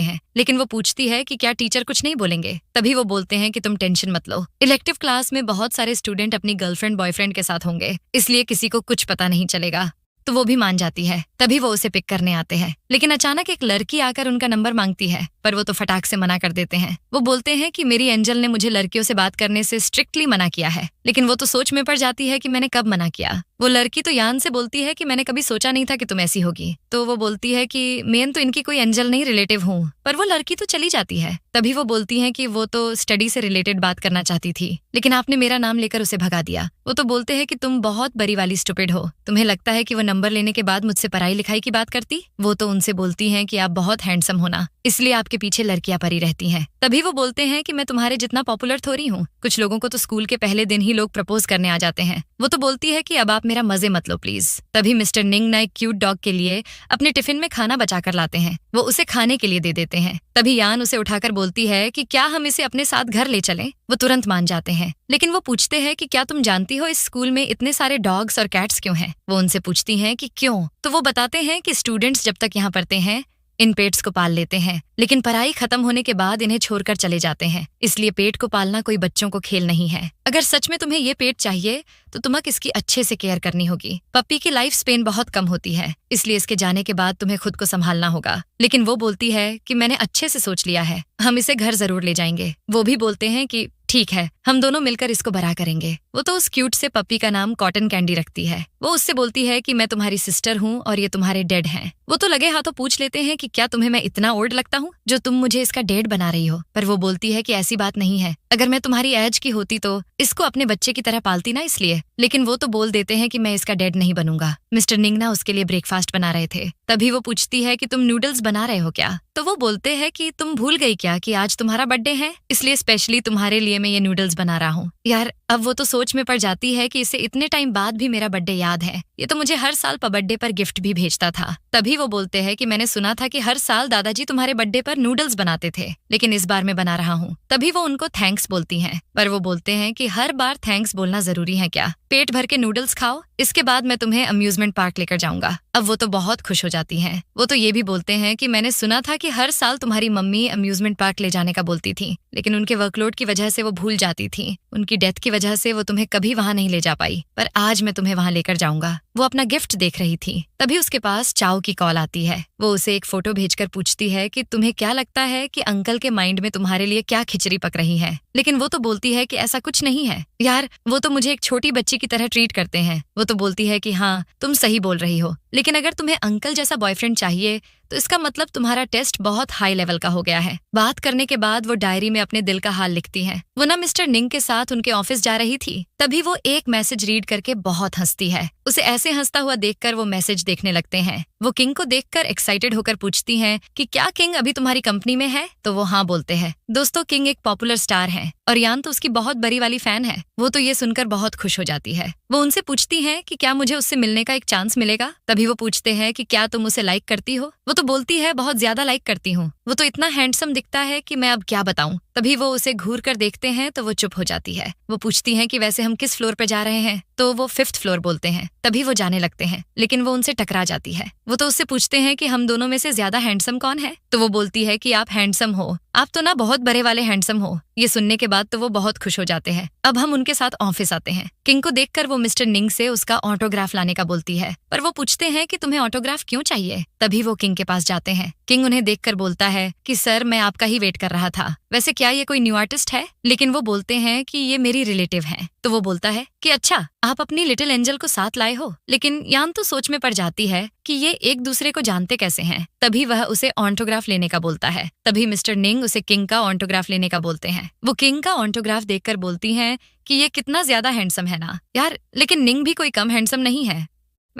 हैं, लेकिन वो पूछती है कि क्या टीचर कुछ नहीं बोलेंगे। तभी वो बोलते हैं कि तुम टेंशन मत लो, इलेक्टिव क्लास में बहुत सारे स्टूडेंट अपनी गर्लफ्रेंड बॉयफ्रेंड के साथ होंगे, इसलिए किसी को कुछ पता नहीं चलेगा। तो वो भी मान जाती है। तभी वो उसे पिक करने आते हैं, लेकिन अचानक एक लड़की आकर उनका नंबर मांगती है, पर वो तो फटाक से मना कर देते हैं। वो बोलते हैं कि मेरी एंजल ने मुझे लड़कियों से बात करने से स्ट्रिक्टली मना किया है। लेकिन वो तो सोच में पड़ जाती है कि मैंने कब मना किया। वो लड़की तो यान से बोलती है कि मैंने कभी सोचा नहीं था कि तुम ऐसी होगी। तो वो बोलती है कि मैं तो इनकी कोई एंजल नहीं, रिलेटिव हूँ। पर वो लड़की तो चली जाती है। तभी वो बोलती है कि वो तो स्टडी से रिलेटेड बात करना चाहती थी, लेकिन आपने मेरा नाम लेकर उसे भगा दिया। वो तो बोलते हैं कि तुम बहुत बड़ी वाली स्टूपिड हो। तुम्हें लगता है कि वो नंबर लेने के बाद मुझसे पढ़ाई लिखाई की बात करती। वो तो उनसे बोलती हैं कि आप बहुत हैंडसम हो ना, इसलिए आपके पीछे लड़कियां पड़ी रहती हैं। तभी वो बोलते हैं कि मैं तुम्हारे जितना पॉपुलर थोड़ी हूँ। कुछ लोगों को तो स्कूल के पहले दिन ही लोग प्रपोज करने आ जाते हैं। वो तो बोलती है कि अब आप मेरा मजे मत लो प्लीज। तभी मिस्टर निंग ना एक क्यूट डॉग के लिए अपने टिफिन में खाना बचा कर लाते हैं। वो उसे खाने के लिए दे देते हैं। तभी यान उसे उठाकर बोलती है कि क्या हम इसे अपने साथ घर ले चलें। वो तुरंत मान जाते हैं, लेकिन वो पूछते हैं कि क्या तुम जानती हो इस स्कूल में इतने सारे डॉग्स और कैट्स क्यों हैं। वो उनसे पूछती हैं कि क्यों। तो वो बताते हैं कि स्टूडेंट्स जब तक यहाँ पढ़ते हैं इन पेट्स को पाल लेते हैं, लेकिन पढ़ाई खत्म होने के बाद इन्हें छोड़कर चले जाते हैं। इसलिए पेट को पालना कोई बच्चों को खेल नहीं है। अगर सच में तुम्हें ये पेट चाहिए तो तुम्हें इसकी अच्छे से केयर करनी होगी। पप्पी की लाइफ स्पेन बहुत कम होती है, इसलिए इसके जाने के बाद तुम्हें खुद को संभालना होगा। लेकिन वो बोलती है कि मैंने अच्छे से सोच लिया है, हम इसे घर जरूर ले जाएंगे। वो भी बोलते हैं कि ठीक है, हम दोनों मिलकर इसको बड़ा करेंगे। वो तो उस क्यूट से पप्पी का नाम कॉटन कैंडी रखती है। वो उससे बोलती है कि मैं तुम्हारी सिस्टर हूँ और ये तुम्हारे डैड हैं। वो तो लगे हाथों पूछ लेते हैं कि क्या तुम्हें मैं इतना ओल्ड लगता हूँ जो तुम मुझे इसका डैड बना रही हो। पर वो बोलती है कि ऐसी बात नहीं है, अगर मैं तुम्हारी एज की होती तो इसको अपने बच्चे की तरह पालती ना, इसलिए। लेकिन वो तो बोल देते हैं कि मैं इसका डैड नहीं बनूंगा। मिस्टर निंग ना उसके लिए ब्रेकफास्ट बना रहे थे। तभी वो पूछती है कि तुम नूडल्स बना रहे हो क्या। तो वो बोलते हैं कि तुम भूल गई क्या कि आज तुम्हारा बर्थडे है, इसलिए स्पेशली तुम्हारे लिए मैं ये नूडल्स बना रहा हूँ। यार अब वो तो सोच में पड़ जाती है कि इसे इतने टाइम बाद भी मेरा बर्थडे याद है। ये तो मुझे हर साल बर्थडे पर गिफ्ट भी भेजता था। तभी वो बोलते हैं कि मैंने सुना था कि हर साल दादाजी तुम्हारे बर्थडे पर नूडल्स बनाते थे, लेकिन इस बार मैं बना रहा हूँ। तभी वो उनको थैंक्स बोलती हैं, पर वो बोलते हैं कि हर बार थैंक्स बोलना जरूरी है क्या। पेट भर के नूडल्स खाओ, इसके बाद मैं तुम्हें अम्यूजमेंट पार्क लेकर जाऊंगा। अब वो तो बहुत खुश हो जाती हैं। वो तो ये भी बोलते हैं कि मैंने सुना था कि हर साल तुम्हारी मम्मी अम्यूजमेंट पार्क ले जाने का बोलती थी, लेकिन उनके वर्कलोड की वजह से वो भूल जाती थी। उनकी डेथ की वजह से वो तुम्हें कभी वहां नहीं ले जा पाई, पर आज मैं तुम्हें वहां लेकर जाऊंगा। वो अपना गिफ्ट देख रही थी। तभी उसके पास चाओ की कॉल आती है। वो उसे एक फोटो भेजकर पूछती है कि तुम्हें क्या लगता है कि अंकल के माइंड में तुम्हारे लिए क्या खिचड़ी पक रही है। लेकिन वो तो बोलती है कि ऐसा कुछ नहीं है यार, वो तो मुझे एक छोटी बच्ची की तरह ट्रीट करते हैं। वो तो बोलती है कि हाँ तुम सही बोल रही हो, लेकिन अगर तुम्हें अंकल जैसा बॉयफ्रेंड चाहिए तो इसका मतलब तुम्हारा टेस्ट बहुत हाई लेवल का हो गया है। बात करने के बाद वो डायरी में अपने दिल का हाल लिखती है। वो ना मिस्टर निंग के साथ उनके ऑफिस जा रही थी। तभी वो एक मैसेज रीड करके बहुत हंसती है। उसे ऐसे हंसता हुआ देखकर वो मैसेज देखने लगते हैं। वो किंग को देखकर एक्साइटेड होकर पूछती हैं कि क्या किंग अभी तुम्हारी कंपनी में है। तो वो हाँ बोलते हैं। दोस्तों किंग एक पॉपुलर स्टार है और यान तो उसकी बहुत बड़ी वाली फैन है। वो तो ये सुनकर बहुत खुश हो जाती है। वो उनसे पूछती हैं कि क्या मुझे उससे मिलने का एक चांस मिलेगा। तभी वो पूछते हैं कि क्या तुम उसे लाइक करती हो। वो तो बोलती है बहुत ज्यादा लाइक करती हूँ। वो तो इतना हैंडसम दिखता है कि मैं अब क्या बताऊं। तभी वो उसे घूर कर देखते हैं तो वो चुप हो जाती है। वो पूछती हैं कि वैसे हम किस फ्लोर पे जा रहे हैं। तो वो 5th फ्लोर बोलते हैं। तभी वो जाने लगते हैं, लेकिन वो उनसे टकरा जाती है। वो तो उससे पूछते हैं कि हम दोनों में से ज्यादा हैंडसम कौन है। तो वो बोलती है कि आप हैंडसम हो, आप तो ना बहुत बड़े वाले हैंडसम हो। ये सुनने के बाद तो वो बहुत खुश हो जाते हैं। अब हम उनके साथ ऑफिस आते हैं। किंग को देखकर वो मिस्टर निंग से उसका ऑटोग्राफ लाने का बोलती है, पर वो पूछते हैं कि तुम्हें ऑटोग्राफ क्यों चाहिए। तभी वो किंग के पास जाते हैं। किंग उन्हें देखकर बोलता है कि सर मैं आपका ही वेट कर रहा था। वैसे क्या ये कोई न्यू आर्टिस्ट है। लेकिन वो बोलते हैं कि ये मेरी रिलेटिव है। तो वो बोलता है कि अच्छा आप अपनी लिटिल एंजल को साथ लाए हो। लेकिन यान तो सोच में पड़ जाती है कि ये एक दूसरे को जानते कैसे हैं। तभी वह उसे ऑटोग्राफ लेने का बोलता है। तभी मिस्टर निंग उसे किंग का ऑटोग्राफ लेने का बोलते हैं। वो किंग का ऑटोग्राफ देखकर बोलती हैं कि ये कितना ज्यादा हैंडसम है ना यार। लेकिन निंग भी कोई कम हैंडसम नहीं है।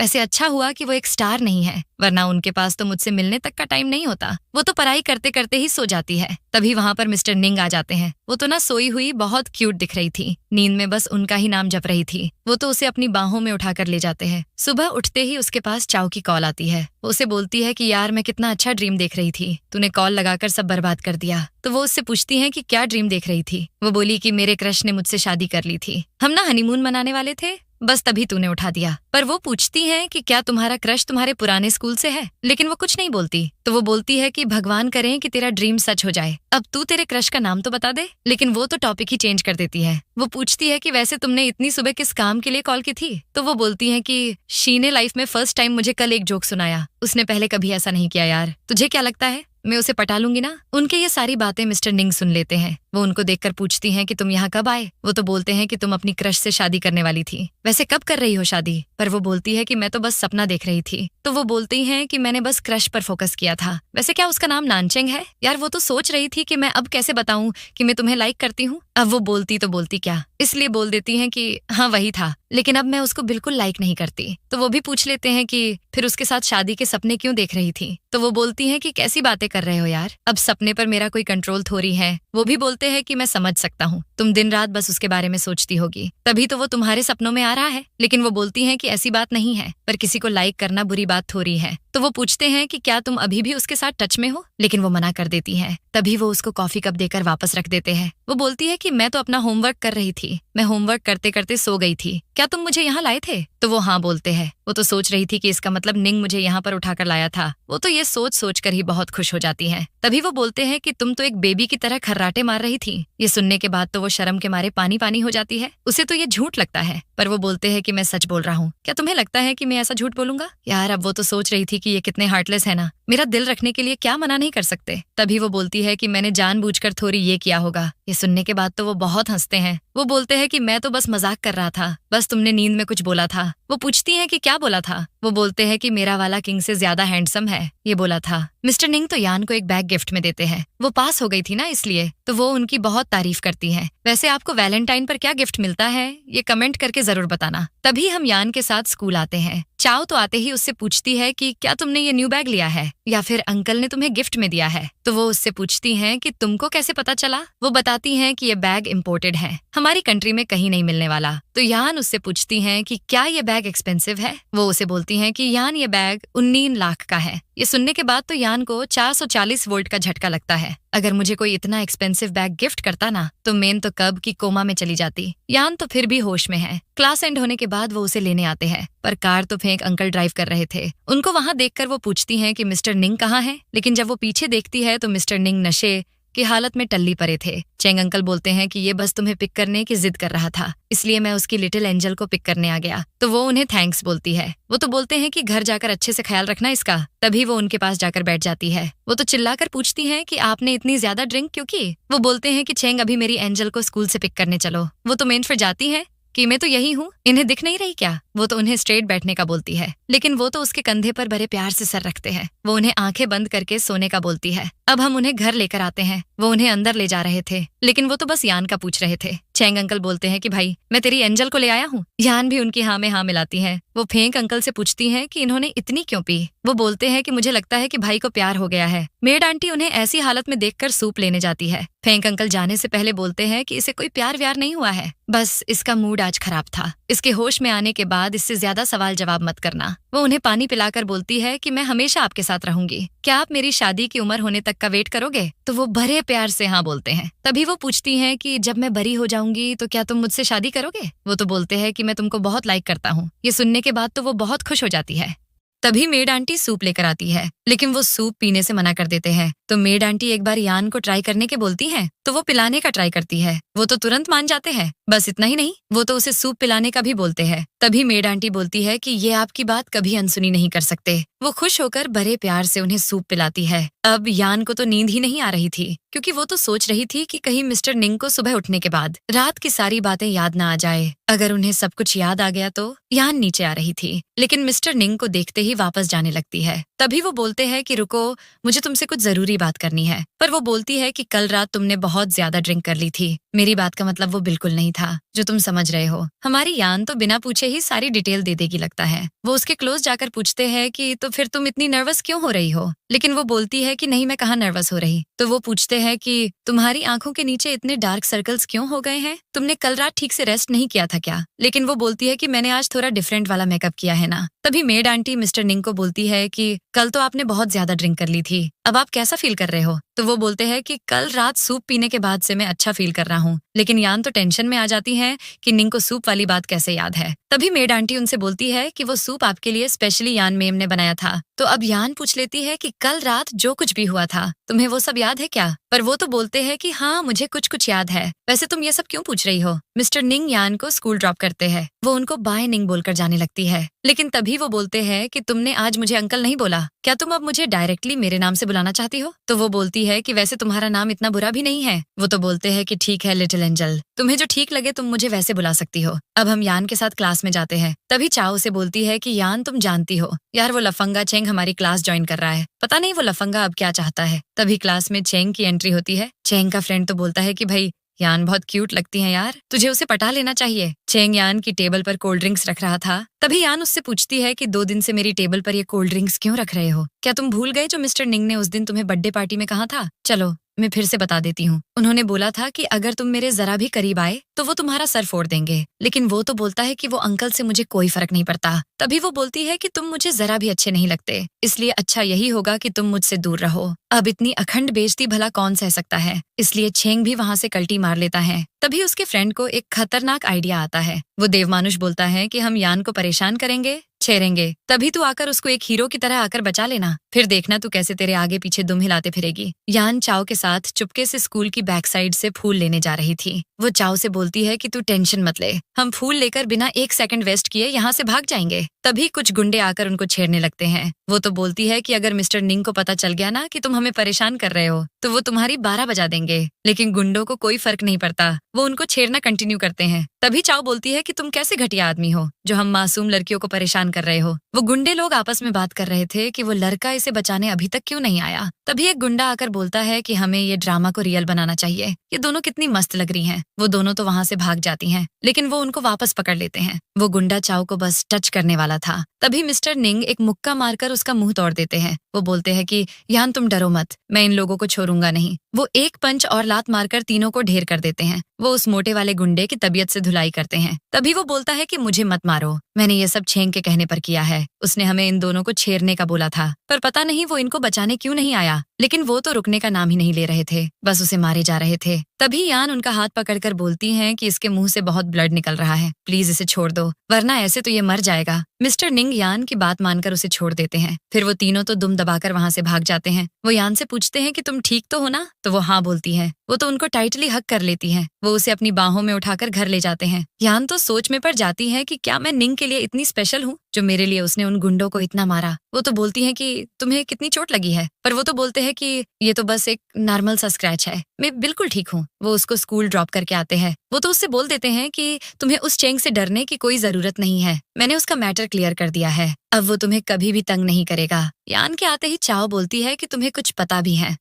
वैसे अच्छा हुआ कि वो एक स्टार नहीं है, वरना उनके पास तो मुझसे मिलने तक का टाइम नहीं होता। वो तो पढ़ाई करते करते ही सो जाती है। तभी वहाँ पर मिस्टर निंग आ जाते हैं। वो तो ना सोई हुई बहुत क्यूट दिख रही थी, नींद में बस उनका ही नाम जप रही थी। वो तो उसे अपनी बाहों में उठाकर ले जाते हैं। सुबह उठते ही उसके पास चाओ की कॉल आती है। वो उसे बोलती है कि यार मैं कितना अच्छा ड्रीम देख रही थी, तूने कॉल लगाकर सब बर्बाद कर दिया। तो वो उससे पूछती है कि क्या ड्रीम देख रही थी। वो बोली कि मेरे क्रश ने मुझसे शादी कर ली थी, हम ना हनीमून मनाने वाले थे, बस तभी तूने उठा दिया। पर वो पूछती है कि क्या तुम्हारा क्रश तुम्हारे पुराने स्कूल से है, लेकिन वो कुछ नहीं बोलती। तो वो बोलती है कि भगवान करें कि तेरा ड्रीम सच हो जाए, अब तू तेरे क्रश का नाम तो बता दे। लेकिन वो तो टॉपिक ही चेंज कर देती है। वो पूछती है कि वैसे तुमने इतनी सुबह किस काम के लिए कॉल की थी। तो वो बोलती है कि शी ने लाइफ में फर्स्ट टाइम मुझे कल एक जोक सुनाया, उसने पहले कभी ऐसा नहीं किया यार, तुझे क्या लगता है मैं उसे पटा लूंगी ना। उनके ये सारी बातें मिस्टर निंग सुन लेते हैं। वो उनको देखकर पूछती हैं कि तुम यहाँ कब आए। वो तो बोलते हैं कि तुम अपनी क्रश से शादी करने वाली थी, वैसे कब कर रही हो शादी। पर वो बोलती है कि मैं तो बस सपना देख रही थी। तो वो बोलती हैं कि मैंने बस क्रश पर फोकस किया था। वैसे क्या उसका नाम नानचेंग है यार। वो तो सोच रही थी कि मैं अब कैसे बताऊं कि मैं तुम्हें लाइक करती हूँ। अब वो बोलती तो बोलती क्या, इसलिए बोल देती हैं कि हाँ वही था, लेकिन अब मैं उसको बिल्कुल लाइक नहीं करती। तो वो भी पूछ लेते हैं कि फिर उसके साथ शादी के सपने क्यों देख रही थी। तो वो बोलती हैं कि कैसी बातें कर रहे हो यार, अब सपने पर मेरा कोई कंट्रोल थोड़ी है। वो भी बोलते हैं कि मैं समझ सकता हूँ, तुम दिन रात बस उसके बारे में सोचती होगी, तभी तो वो तुम्हारे सपनों में आ रहा है। लेकिन वो बोलती हैं कि ऐसी बात नहीं है, पर किसी को लाइक करना बुरी बात थोड़ी है। तो वो पूछते हैं कि क्या तुम अभी भी उसके साथ टच में हो, लेकिन वो मना कर देती हैं। तभी वो उसको कॉफी कप देकर वापस रख देते हैं। वो बोलती है कि मैं तो अपना होमवर्क कर रही थी, मैं होमवर्क करते करते सो गई थी, क्या तुम मुझे यहाँ लाए थे। तो वो हाँ बोलते हैं। वो तो सोच रही थी कि इसका मतलब निंग मुझे यहाँ पर उठाकर लाया था। वो तो ये सोच सोच कर ही बहुत खुश हो जाती है। तभी वो बोलते हैं कि तुम तो एक बेबी की तरह खर्राटे मार रही थी। ये सुनने के बाद तो वो शर्म के मारे पानी पानी हो जाती है। उसे तो ये झूठ लगता है, पर वो बोलते हैं कि मैं सच बोल रहा हूँ, क्या तुम्हें लगता है कि मैं ऐसा झूठ बोलूंगा यार। अब वो तो सोच रही थी कि ये कितने हार्टलेस है ना, मेरा दिल रखने के लिए क्या मना नहीं कर सकते। तभी वो बोलती है कि मैंने जानबूझकर थोड़ी ये किया होगा। ये सुनने के बाद तो वो बहुत हंसते हैं। वो बोलते हैं कि मैं तो बस मजाक कर रहा था, बस तुमने नींद में कुछ बोला था। वो पूछती हैं कि क्या बोला था। वो बोलते हैं कि मेरा वाला किंग से ज्यादा हैंडसम है, ये बोला था। मिस्टर निंग तो यान को एक बैग गिफ्ट में देते हैं। वो पास हो गई थी ना इसलिए, तो वो उनकी बहुत तारीफ करती हैं। वैसे आपको वैलेंटाइन पर क्या गिफ्ट मिलता है ये कमेंट करके जरूर बताना। तभी हम यान के साथ स्कूल आते हैं। चाओ तो आते ही उससे पूछती है कि क्या तुमने ये न्यू बैग लिया है या फिर अंकल ने तुम्हें गिफ्ट में दिया है। तो वो उससे पूछती हैं कि तुमको कैसे पता चला। वो बताती हैं कि ये बैग इम्पोर्टेड है, हमारी कंट्री में कहीं नहीं मिलने वाला। तो यान उससे पूछती हैं कि क्या ये बैग एक्सपेंसिव है। वो उसे बोलती हैं कि यान ये बैग 19 लाख का है। ये सुनने के बाद तो यान को 440 वोल्ट का झटका लगता है। अगर मुझे कोई इतना एक्सपेंसिव बैग गिफ्ट करता ना, तो मेन तो कब की कोमा में चली जाती। यान तो फिर भी होश में है। क्लास एंड होने के बाद वो उसे लेने आते हैं, पर कार तो फेंक अंकल ड्राइव कर रहे थे। उनको वहां देखकर वो पूछती हैं कि मिस्टर निंग कहाँ है। लेकिन जब वो पीछे देखती है तो मिस्टर निंग नशे की हालत में टल्ली पड़े थे। चेंग अंकल बोलते हैं कि ये बस तुम्हें पिक करने की जिद कर रहा था, इसलिए मैं उसकी लिटिल एंजल को पिक करने आ गया। तो वो उन्हें थैंक्स बोलती है। वो तो बोलते हैं कि घर जाकर अच्छे से ख्याल रखना इसका। तभी वो उनके पास जाकर बैठ जाती है। वो तो चिल्लाकर पूछती हैं कि आपने इतनी ज्यादा ड्रिंक क्यों की। वो बोलते हैं कि चेंग अभी मेरी एंजल को स्कूल से पिक करने चलो। वो तो मेन फिर जाती है कि मैं तो यही हूँ, इन्हें दिख नहीं रही क्या। वो तो उन्हें स्ट्रेट बैठने का बोलती है, लेकिन वो तो उसके कंधे पर बड़े प्यार से सर रखते हैं। वो उन्हें आंखें बंद करके सोने का बोलती है। अब हम उन्हें घर लेकर आते हैं। वो उन्हें अंदर ले जा रहे थे, लेकिन वो तो बस यान का पूछ रहे थे। चेंग अंकल बोलते हैं कि भाई मैं तेरी एंजल को ले आया हूँ। यान भी उनकी हाँ में हाँ मिलाती है। वो फेंक अंकल से पूछती हैं कि इन्होंने इतनी क्यों पी। वो बोलते हैं कि मुझे लगता है कि भाई को प्यार हो गया है। मेड आंटी उन्हें ऐसी हालत में देखकर सूप लेने जाती है। फेंक अंकल जाने से पहले बोलते हैं कि इसे कोई प्यार व्यार नहीं हुआ है, बस इसका मूड आज खराब था। इसके होश में आने के बाद इससे ज्यादा सवाल जवाब मत करना। वो उन्हें पानी पिलाकर बोलती है कि मैं हमेशा आपके साथ रहूंगी, क्या आप मेरी शादी की उम्र होने तक का वेट करोगे। तो वो बड़े प्यार से हाँ बोलते हैं। तभी वो पूछती हैं कि जब मैं बड़ी हो जाऊंगी तो क्या तुम मुझसे शादी करोगे। वो तो बोलते हैं कि मैं तुमको बहुत लाइक करता हूँ। ये सुनने के बाद तो वो बहुत खुश हो जाती है। तभी मेड आंटी सूप लेकर आती है, लेकिन वो सूप पीने से मना कर देते हैं। तो मेड आंटी एक बार यान को ट्राई करने के बोलती हैं, तो वो पिलाने का ट्राई करती है। वो तो तुरंत मान जाते हैं। बस इतना ही नहीं, वो तो उसे सूप पिलाने का भी बोलते हैं। तभी मेड आंटी बोलती है कि ये आपकी बात कभी अनसुनी नहीं कर सकते। वो खुश होकर बड़े प्यार से उन्हें सूप पिलाती है। अब यान को तो नींद ही नहीं आ रही थी, क्योंकि वो तो सोच रही थी कि कहीं मिस्टर निंग को सुबह उठने के बाद रात की सारी बातें याद ना आ जाए। अगर उन्हें सब कुछ याद आ गया तो यान नीचे आ रही थी, लेकिन मिस्टर निंग को देखते ही वापस जाने लगती है। तभी वो बोलते हैं कि रुको, मुझे तुमसे कुछ जरूरी बात करनी है। पर वो बोलती है कि कल रात तुमने बहुत ज्यादा ड्रिंक कर ली थी। मेरी बात का मतलब वो बिल्कुल नहीं था जो तुम समझ रहे हो। हमारी यान तो बिना पूछे ही सारी डिटेल दे देगी लगता है। वो उसके क्लोज जाकर पूछते हैं कि तो फिर तुम इतनी नर्वस क्यों हो रही हो? लेकिन वो बोलती है कि नहीं, मैं कहाँ नर्वस हो रही। तो वो पूछते हैं कि तुम्हारी आंखों के नीचे इतने डार्क सर्कल्स क्यों हो गए हैं? तुमने कल रात ठीक से रेस्ट नहीं किया था क्या? लेकिन वो बोलती है कि मैंने आज थोड़ा डिफरेंट वाला मेकअप किया है ना। तभी मेड आंटी मिस्टर निंग को बोलती है कि कल तो आपने बहुत ज्यादा ड्रिंक कर ली थी, अब आप कैसा फील कर रहे हो? तो वो बोलते हैं कि कल रात सूप पीने के बाद से मैं अच्छा फील कर रहा हूँ। लेकिन यान तो टेंशन में आ जाती है कि निंग को सूप वाली बात कैसे याद है। तभी मेड आंटी उनसे बोलती है कि वो सूप आपके लिए स्पेशली यान मेम ने बनाया था। तो अब यान पूछ लेती है कि कल रात जो कुछ भी हुआ था तुम्हें वो सब याद है क्या? पर वो तो बोलते हैं कि हाँ, मुझे कुछ कुछ याद है। वैसे तुम ये सब क्यों पूछ रही हो? मिस्टर निंग यान को स्कूल ड्रॉप करते हैं। वो उनको बाय निंग बोलकर जाने लगती है। लेकिन तभी वो बोलते हैं कि तुमने आज मुझे अंकल नहीं बोला, क्या तुम अब मुझे डायरेक्टली मेरे नाम से बुलाना चाहती हो? तो वो बोलती है कि वैसे तुम्हारा नाम इतना बुरा भी नहीं है। वो तो बोलते हैं कि ठीक है लिटिल एंजल, तुम्हें जो ठीक लगे तुम मुझे वैसे बुला सकती हो। अब हम यान के साथ क्लास में जाते हैं। तभी चाओ से बोलती है कि यान तुम जानती हो यार, वो लफंगा चेंग हमारी क्लास ज्वाइन कर रहा है। पता नहीं वो लफंगा अब क्या चाहता है। तभी क्लास में चेंग की एंट्री होती है। चेंग का फ्रेंड तो बोलता है कि भाई यान बहुत क्यूट लगती है यार, तुझे उसे पटा लेना चाहिए। चेंग यान की टेबल पर कोल्ड ड्रिंक्स रख रहा था। तभी यान उससे पूछती है कि 2 दिन से मेरी टेबल पर ये कोल्ड ड्रिंक्स क्यों रख रहे हो? क्या तुम भूल गए जो मिस्टर निंग ने उस दिन तुम्हें बर्थडे पार्टी में कहा था? चलो मैं फिर से बता देती हूँ। उन्होंने बोला था कि अगर तुम मेरे जरा भी करीब आए तो वो तुम्हारा सर फोड़ देंगे। लेकिन वो तो बोलता है कि वो अंकल से मुझे कोई फर्क नहीं पड़ता। तभी वो बोलती है कि तुम मुझे जरा भी अच्छे नहीं लगते, इसलिए अच्छा यही होगा कि तुम मुझसे दूर रहो। अब इतनी अखंड बेइज्जती भला कौन सह सकता है? इसलिए छेंग भी वहाँ से कल्टी मार लेता है। तभी उसके फ्रेंड को एक खतरनाक आइडिया आता है। वो देवमानुष बोलता है कि हम यान को परेशान करेंगे, छेड़ेंगे, तभी तू आकर उसको एक हीरो की तरह आकर बचा लेना। फिर देखना तू कैसे तेरे आगे पीछे दुम हिलाते फिरेगी। यान चाओ के साथ चुपके से स्कूल की बैक साइड से फूल लेने जा रही थी। वो चाओ से बोलती है कि तू टेंशन मत ले, हम फूल लेकर बिना 1 सेकंड वेस्ट किए यहाँ से भाग जाएंगे। तभी कुछ गुंडे आकर उनको छेड़ने लगते हैं। वो तो बोलती है कि अगर मिस्टर निंग को पता चल गया ना कि तुम हमें परेशान कर रहे हो तो वो तुम्हारी 12 बजा देंगे। लेकिन गुंडों को कोई फर्क नहीं पड़ता, वो उनको छेड़ना कंटिन्यू करते हैं। तभी चाओ बोलती है कि तुम कैसे घटिया आदमी हो जो हम मासूम लड़कियों को परेशान कर रहे हो। वो गुंडे लोग आपस में बात कर रहे थे कि वो लड़का इसे बचाने अभी तक क्यों नहीं आया। तभी एक गुंडा आकर बोलता है कि हमें ये ड्रामा को रियल बनाना चाहिए, ये दोनों कितनी मस्त लग रही हैं। वो दोनों तो वहाँ से भाग जाती हैं, लेकिन वो उनको वापस पकड़ लेते हैं। वो गुंडा चाओ को बस टच करने वाला था। तभी मिस्टर निंग एक मुक्का मारकर उसका मुंह तोड़ देते हैं। वो बोलते हैं कि यान तुम डरो मत, मैं इन लोगों को छोड़ूंगा नहीं। वो एक पंच और लात मारकर तीनों को ढेर कर देते हैं। वो उस मोटे वाले गुंडे की तबीयत से धुलाई करते हैं। तभी वो बोलता है कि मुझे मत मारो, मैंने ये सब छेंग के कहने पर किया है। उसने हमें इन दोनों को छेड़ने का बोला था, पर पता नहीं वो इनको बचाने क्यों नहीं आया। लेकिन वो तो रुकने का नाम ही नहीं ले रहे थे, बस उसे मारे जा रहे थे। तभी यान उनका हाथ पकड़कर बोलती हैं कि इसके मुंह से बहुत ब्लड निकल रहा है, प्लीज इसे छोड़ दो, वरना ऐसे तो ये मर जाएगा। मिस्टर निंग यान की बात मानकर उसे छोड़ देते हैं। फिर वो तीनों तो दुम दबाकर वहाँ से भाग जाते हैं। वो यान से पूछते हैं कि तुम ठीक तो हो ना? तो वो हाँ बोलती है। वो तो उनको टाइटली हक कर लेती है। वो उसे अपनी बाहों में उठाकर घर ले जाते हैं। यान तो सोच में पड़ जाती है कि क्या मैं निंग के लिए इतनी स्पेशल हूँ जो मेरे लिए उसने उन गुंडों को इतना मारा। वो तो बोलती है कि तुम्हें कितनी चोट लगी है, पर वो तो बोलते हैं कि ये तो बस एक नॉर्मल सा स्क्रैच है, मैं बिल्कुल ठीक हूँ। वो उसको स्कूल ड्रॉप करके आते हैं। वो तो उससे बोल देते हैं कि तुम्हें उस चेंग से डरने की कोई जरूरत नहीं है, मैंने उसका मैटर क्लियर कर दिया है, अब वो तुम्हें कभी भी तंग नहीं करेगा। यान के आते ही चाओ बोलती है कि तुम्हें कुछ पता भी है,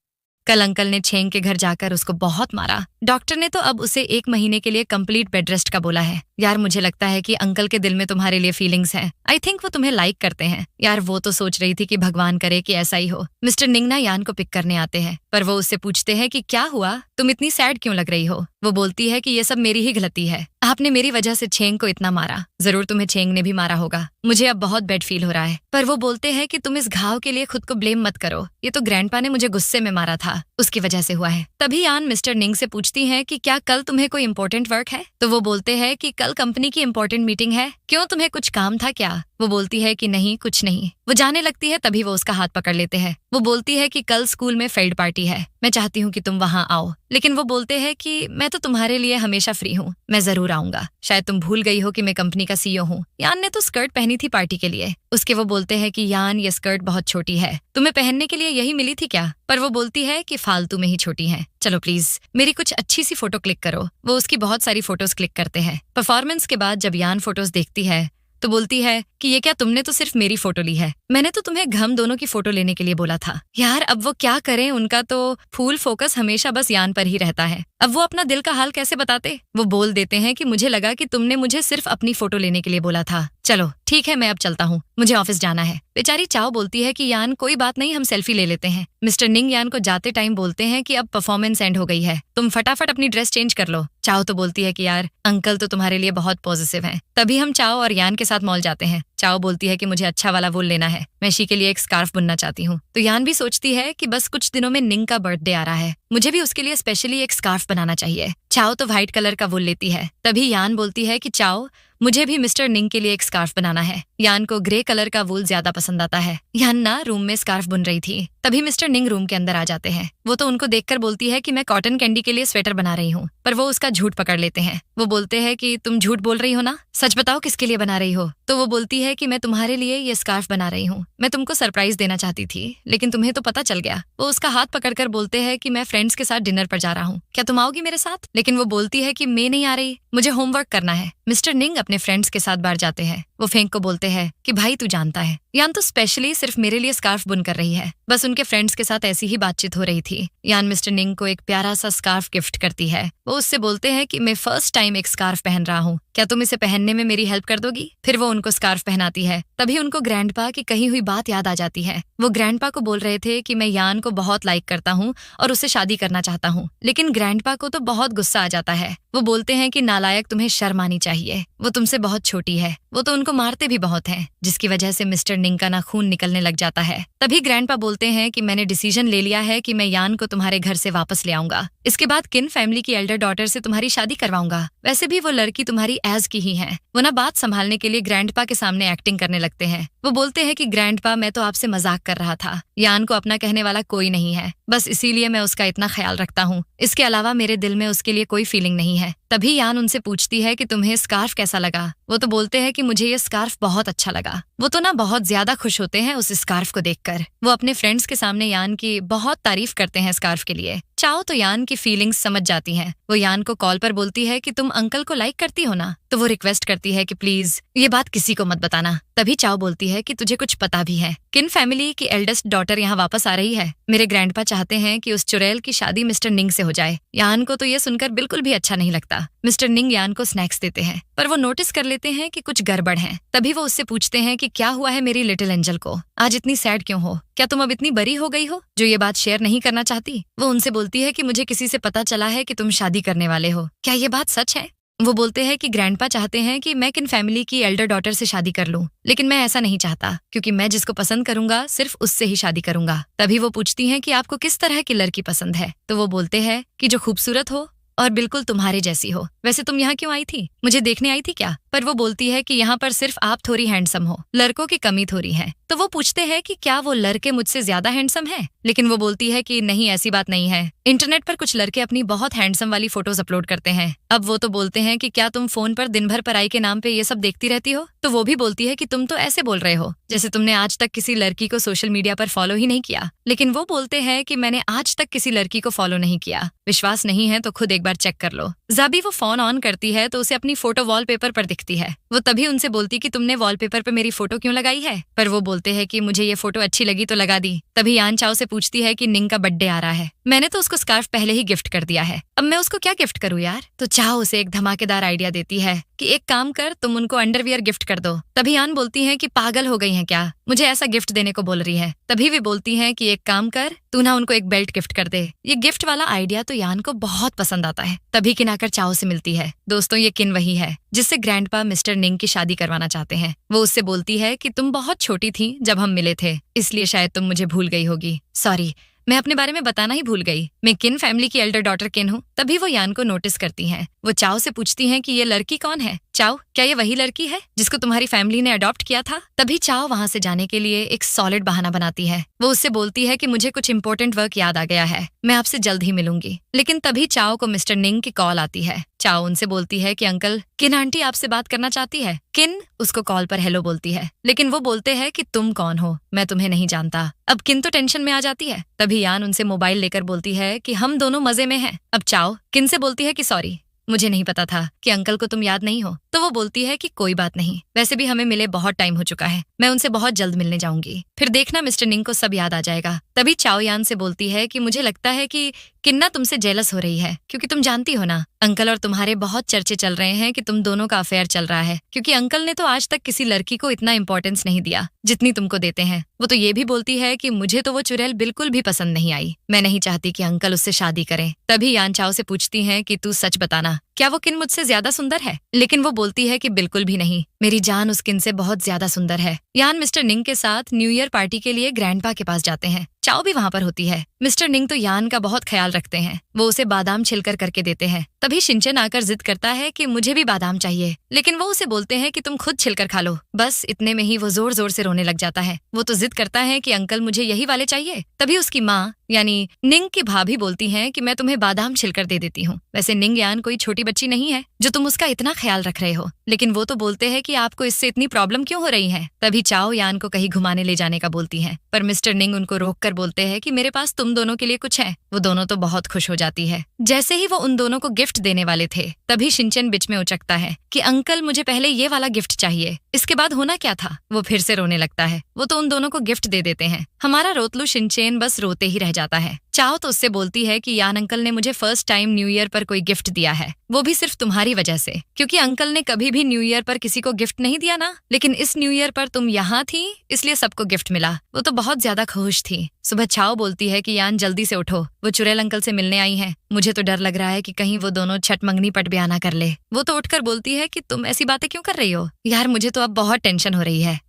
कल अंकल ने छेंग के घर जाकर उसको बहुत मारा। डॉक्टर ने तो अब उसे 1 महीने के लिए कंप्लीट बेड रेस्ट का बोला है। यार मुझे लगता है कि अंकल के दिल में तुम्हारे लिए फीलिंग्स हैं। आई थिंक वो तुम्हें लाइक करते हैं। यार वो तो सोच रही थी कि भगवान करे कि ऐसा ही हो। मिस्टर निंग ना यान को पिक करने आते हैं, पर वो उससे पूछते हैं कि क्या हुआ, तुम इतनी सैड क्यों लग रही हो? वो बोलती है कि ये सब मेरी ही गलती है, आपने मेरी वजह से छेंग को इतना मारा, जरूर तुम्हें छेंग ने भी मारा होगा, मुझे अब बहुत बैड फील हो रहा है। पर वो बोलते हैं कि तुम इस घाव के लिए खुद को ब्लेम मत करो, ये तो ग्रैंडपा ने मुझे गुस्से में मारा था, उसकी वजह से हुआ है। तभी यान मिस्टर निंग से पूछती है कि क्या कल तुम्हें कोई इंपॉर्टेंट वर्क है? तो वो बोलते हैं कि कल कंपनी की इंपॉर्टेंट मीटिंग है, क्यों तुम्हें कुछ काम था क्या? वो बोलती है कि नहीं कुछ नहीं। वो जाने लगती है, तभी वो उसका हाथ पकड़ लेते हैं। वो बोलती है कि कल स्कूल में फेल्ड पार्टी है, मैं चाहती हूँ कि तुम वहाँ आओ। लेकिन वो बोलते हैं कि मैं तो तुम्हारे लिए हमेशा फ्री हूँ, मैं जरूर आऊंगा, शायद तुम भूल गई हो कि मैं कंपनी का CEO हूँ। यान ने तो स्कर्ट पहनी थी पार्टी के लिए। उसके वो बोलते हैं कि यान ये स्कर्ट बहुत छोटी है, तुम्हें पहनने के लिए यही मिली थी क्या? पर वो बोलती है कि फालतू में ही छोटी है, चलो प्लीज मेरी कुछ अच्छी सी फोटो क्लिक करो। वो उसकी बहुत सारी फोटोज क्लिक करते हैं। परफॉर्मेंस के बाद जब यान फोटोज देखती है तो बोलती है कि ये क्या, तुमने तो सिर्फ मेरी फोटो ली है, मैंने तो तुम्हें हम दोनों की फोटो लेने के लिए बोला था। यार अब वो क्या करें, उनका तो फुल फोकस हमेशा बस यान पर ही रहता है। अब वो अपना दिल का हाल कैसे बताते। वो बोल देते हैं कि मुझे लगा कि तुमने मुझे सिर्फ अपनी फोटो लेने के लिए बोला था, चलो ठीक है मैं अब चलता हूँ, मुझे ऑफिस जाना है। बेचारी चाओ बोलती है कि यान कोई बात नहीं, हम सेल्फी ले लेते हैं। मिस्टर निंग यान को जाते टाइम बोलते हैं कि अब परफॉर्मेंस एंड हो गई है, तुम फटाफट अपनी ड्रेस चेंज कर लो। चाओ तो बोलती है कि यार अंकल तो तुम्हारे लिए बहुत पॉजिटिव हैं। तभी हम चाओ और यान के साथ मॉल जाते हैं। चाओ बोलती है कि मुझे अच्छा वाला वूल लेना है, मैं शी के लिए एक स्कार्फ बुनना चाहती हूँ। तो यान भी सोचती है कि बस कुछ दिनों में निंग का बर्थडे आ रहा है, मुझे भी उसके लिए स्पेशली एक स्कार्फ बनाना चाहिए। चाओ तो व्हाइट कलर का वूल लेती है। तभी यान बोलती है कि चाओ मुझे भी मिस्टर निंग के लिए एक स्कार्फ बनाना है। यान को ग्रे कलर का वूल ज्यादा पसंद आता है। यान ना रूम में स्कार्फ बुन रही थी, तभी मिस्टर निंग रूम के अंदर आ जाते हैं। वो तो उनको देखकर बोलती है कि मैं कॉटन कैंडी के लिए स्वेटर बना रही हूँ, पर वो उसका झूठ पकड़ लेते हैं। वो बोलते हैं कि तुम झूठ बोल रही हो ना, सच बताओ किसके लिए बना रही हो। तो वो बोलती है कि मैं तुम्हारे लिए ये स्कार्फ बना रही हूँ, मैं तुमको सरप्राइज देना चाहती थी लेकिन तुम्हें तो पता चल गया। वो उसका हाथ पकड़कर बोलते हैं कि मैं फ्रेंड्स के साथ डिनर पर जा रहा हूँ, क्या तुम आओगी मेरे साथ। लेकिन वो बोलती है कि मैं नहीं आ रही, मुझे होमवर्क करना है। मिस्टर निंग अपने फ्रेंड्स के साथ बाहर जाते हैं। वो फेंक को बोलते हैं कि भाई तू जानता है यान तो स्पेशली सिर्फ मेरे लिए स्कार्फ बुन कर रही है, बस उनके फ्रेंड्स के साथ ऐसी ही बातचीत हो रही थी। यान मिस्टर निंग को एक प्यारा सा स्कार्फ गिफ्ट करती है। वो उससे बोलते हैं कि मैं फर्स्ट टाइम एक स्कार्फ पहन रहा हूँ, क्या तुम इसे पहनने में मेरी हेल्प कर दोगी। फिर वो उनको स्कार्फ पहनाती है। तभी उनको ग्रैंडपा की कही हुई बात याद आ जाती है। वो ग्रैंडपा को बोल रहे थे कि मैं यान को बहुत लाइक करता हूँ और उससे शादी करना चाहता हूँ, लेकिन ग्रैंडपा को तो बहुत गुस्सा आ जाता है। वो बोलते हैं कि नालायक, तुम्हें शर्म आनी चाहिए, वो तुमसे बहुत छोटी है, वो तो उनको मारते भी बहुत हैं, जिसकी वजह से मिस्टर निंग का ना खून निकलने लग जाता है। तभी ग्रैंडपा बोलते हैं कि मैंने डिसीजन ले लिया है कि मैं यान को तुम्हारे घर से वापस ले आऊंगा, इसके बाद किन फैमिली की एल्डर डॉटर से तुम्हारी शादी करवाऊंगा। वैसे भी वो लड़की तुम्हारी एज की ही है। वो ना बात संभालने के लिए ग्रैंडपा के सामने एक्टिंग करने लगते हैं। वो बोलते हैं कि ग्रैंडपा मैं तो आपसे मजाक कर रहा था, यान को अपना कहने वाला कोई नहीं है, बस इसीलिए मैं उसका इतना ख्याल रखता हूँ, इसके अलावा मेरे दिल में उसके लिए कोई फीलिंग नहीं है। तभी यान उनसे पूछती है कि तुम्हें स्कार्फ कैसा लगा। वो तो बोलते हैं कि मुझे ये स्कार्फ बहुत अच्छा लगा। वो तो ना बहुत ज्यादा खुश होते हैं उस स्कार्फ को देखकर। वो अपने फ्रेंड्स के सामने यान की बहुत तारीफ करते हैं स्कार्फ के लिए। चाओ तो यान की फीलिंग्स समझ जाती हैं। वो यान को कॉल पर बोलती है कि तुम अंकल को लाइक करती हो ना। तो वो रिक्वेस्ट करती है कि प्लीज ये बात किसी को मत बताना। तभी चाओ बोलती है कि तुझे कुछ पता भी है, किन फैमिली की एल्डेस्ट डॉटर यहाँ वापस आ रही है। मेरे ग्रैंडपा चाहते हैं कि उस चुड़ैल की शादी मिस्टर निंग से हो जाए। यान को तो ये सुनकर बिल्कुल भी अच्छा नहीं लगता। मिस्टर निंग यान को स्नैक्स देते हैं, पर वो नोटिस कर लेते हैं कि कुछ गड़बड़ है। तभी वो उससे पूछते हैं कि क्या हुआ है मेरी लिटिल एंजल को, आज इतनी सैड क्यों हो, क्या तुम अब इतनी बड़ी हो गई हो जो ये बात शेयर नहीं करना चाहती। वो उनसे बोलती है कि मुझे किसी से पता चला है कि तुम शादी करने वाले हो, क्या ये बात सच है। वो बोलते हैं कि ग्रैंडपा चाहते हैं कि मैं किन फैमिली की एल्डर डॉटर से शादी कर लूं, लेकिन मैं ऐसा नहीं चाहता, क्योंकि मैं जिसको पसंद करूंगा सिर्फ उससे ही शादी करूंगा। तभी वो पूछती हैं कि आपको किस तरह की लड़की पसंद है। तो वो बोलते हैं कि जो खूबसूरत हो और बिल्कुल तुम्हारे जैसी हो। वैसे तुम यहाँ क्यों आई थी, मुझे देखने आई थी क्या। पर वो बोलती है कि यहाँ पर सिर्फ आप थोड़ी हैंडसम हो, लड़कों की कमी थोड़ी है। तो वो पूछते हैं कि क्या वो लड़के मुझसे ज्यादा हैंडसम हैं? लेकिन वो बोलती है कि नहीं, ऐसी बात नहीं है। इंटरनेट पर कुछ लड़के अपनी बहुत हैंडसम वाली फोटोज अपलोड करते हैं। अब वो तो बोलते हैं कि क्या तुम फोन पर दिन भर पढ़ाई के नाम पे ये सब देखती रहती हो। तो वो भी बोलती है कि तुम तो ऐसे बोल रहे हो जैसे तुमने आज तक किसी लड़की को सोशल मीडिया पर फॉलो ही नहीं किया। लेकिन वो बोलते हैं कि मैंने आज तक किसी लड़की को फॉलो नहीं किया, विश्वास नहीं है तो खुद एक बार चेक कर लो। ज़ाबी वो फोन ऑन करती है तो उसे अपनी फोटो वॉलपेपर पर दिखती है। वो तभी उनसे बोलती कि तुमने वॉलपेपर पर मेरी फोटो क्यों लगाई है। पर वो बोलते हैं कि मुझे ये फोटो अच्छी लगी तो लगा दी। तभी यान चाओ से पूछती है कि निंग का बर्थडे आ रहा है, मैंने तो उसको स्कार्फ पहले ही गिफ्ट कर दिया है, अब मैं उसको क्या गिफ्ट करूँ यार। तो चाओ उसे एक धमाकेदार आइडिया देती है कि एक काम कर, तुम उनको अंडरवियर गिफ्ट कर दो। तभी यान बोलती है कि पागल हो गई हैं क्या, मुझे ऐसा गिफ्ट देने को बोल रही है। तभी वे बोलती हैं कि एक काम कर, तू ना उनको एक बेल्ट गिफ्ट कर दे। ये गिफ्ट वाला आइडिया तो यान को बहुत पसंद आता है। तभी किन आकर चाओ से मिलती है। दोस्तों ये किन वही है जिससे ग्रैंडपा मिस्टर निंग की शादी करवाना चाहते हैं। वो उससे बोलती है कि तुम बहुत छोटी थी जब हम मिले थे, इसलिए शायद तुम मुझे भूल गई होगी। सॉरी, मैं अपने बारे में बताना ही भूल गई, मैं किन फैमिली की एल्डर डॉटर किन हूँ। तभी वो यान को नोटिस करती हैं। वो चाओ से पूछती हैं कि ये लड़की कौन है। चाओ, क्या ये वही लड़की है जिसको तुम्हारी फैमिली ने अडॉप्ट किया था। तभी चाओ वहाँ से जाने के लिए एक सॉलिड बहाना बनाती है। वो उससे बोलती है कि मुझे कुछ इंपॉर्टेंट वर्क याद आ गया है, मैं आपसे जल्द ही मिलूंगी। लेकिन तभी चाओ को मिस्टर निंग की कॉल आती है। चाओ उनसे बोलती है कि अंकल, किन आंटी आपसे बात करना चाहती है। किन उसको कॉल पर हेलो बोलती है, लेकिन वो बोलते हैं कि तुम कौन हो, मैं तुम्हें नहीं जानता। अब किन तो टेंशन में आ जाती है। तभी यान उनसे मोबाइल लेकर बोलती है कि हम दोनों मजे में हैं। अब चाओ किन से बोलती है कि सॉरी, मुझे नहीं पता था कि अंकल को तुम याद नहीं हो। तो वो बोलती है कि कोई बात नहीं, वैसे भी हमें मिले बहुत टाइम हो चुका है, मैं उनसे बहुत जल्द मिलने जाऊंगी, फिर देखना मिस्टर निंग को सब याद आ जाएगा। तभी चाओ यान से बोलती है कि मुझे लगता है कि किन्ना तुमसे जेलस हो रही है, क्योंकि तुम जानती हो ना अंकल और तुम्हारे बहुत चर्चे चल रहे हैं कि तुम दोनों का अफेयर चल रहा है, क्योंकि अंकल ने तो आज तक किसी लड़की को इतना इंपॉर्टेंस नहीं दिया जितनी तुमको देते हैं। वो तो ये भी बोलती है कि मुझे तो वो चुड़ैल बिल्कुल भी पसंद नहीं आई, मैं नहीं चाहती कि अंकल उससे शादी करें। तभी यान चाओ से पूछती है कि तू सच बताना, क्या वो किन मुझसे ज्यादा सुंदर है? लेकिन वो बोलती है कि बिल्कुल भी नहीं, मेरी जान उस किन से बहुत ज्यादा सुंदर है। यान मिस्टर निंग के साथ न्यू ईयर पार्टी के लिए ग्रैंडपा के पास जाते हैं। चाओ भी वहाँ पर होती है। मिस्टर निंग तो यान का बहुत ख्याल रखते हैं, वो उसे बादाम छिलकर करके देते हैं। तभी शिनचैन आकर जिद करता है कि मुझे भी बादाम चाहिए, लेकिन वो उसे बोलते हैं कि तुम खुद छिलकर खा लो। बस इतने में ही वो जोर जोर से रोने लग जाता है। वो तो जिद करता है कि अंकल मुझे यही वाले चाहिए। तभी उसकी माँ यानी निंग की भाभी बोलती हैं कि मैं तुम्हें बादाम छिलकर दे देती हूँ। वैसे निंग यान कोई छोटी बच्ची नहीं है जो तुम उसका इतना ख्याल रख रहे हो, लेकिन वो तो बोलते हैं कि आपको इससे इतनी प्रॉब्लम क्यों हो रही है। तभी चाओ यान को कहीं घुमाने ले जाने का बोलती हैं, पर मिस्टर निंग उनको रोककर बोलते हैं कि मेरे पास तुम दोनों के लिए कुछ है। वो दोनों तो बहुत खुश हो जाती है। जैसे ही वो उन दोनों को गिफ्ट देने वाले थे, तभी शिनचैन बीच में उचकता है कि अंकल मुझे पहले ये वाला गिफ्ट चाहिए। इसके बाद होना क्या था, वो फिर से रोने लगता है। वो तो उन दोनों को गिफ्ट दे देते हैं। हमारा रोतलू शिनचैन बस रोते ही रह जाता है। चाओ तो उससे बोलती है कि यान अंकल ने मुझे फर्स्ट टाइम न्यू ईयर पर कोई गिफ्ट दिया है, वो भी सिर्फ तुम्हारी वजह से, क्योंकि अंकल ने कभी भी न्यू ईयर पर किसी को गिफ्ट नहीं दिया ना। लेकिन इस न्यू ईयर पर तुम यहाँ थी, इसलिए सबको गिफ्ट मिला। वो तो बहुत ज्यादा खुश थी। सुबह चाओ बोलती है कि यान जल्दी से उठो, वो चुड़ैल अंकल से मिलने आई हैं। मुझे तो डर लग रहा है कि कहीं वो दोनों छठ मंगनी पट ब्याह ना कर ले। वो तो उठकर बोलती है कि तुम ऐसी बातें क्यों कर रही हो यार, मुझे तो अब बहुत टेंशन हो रही है।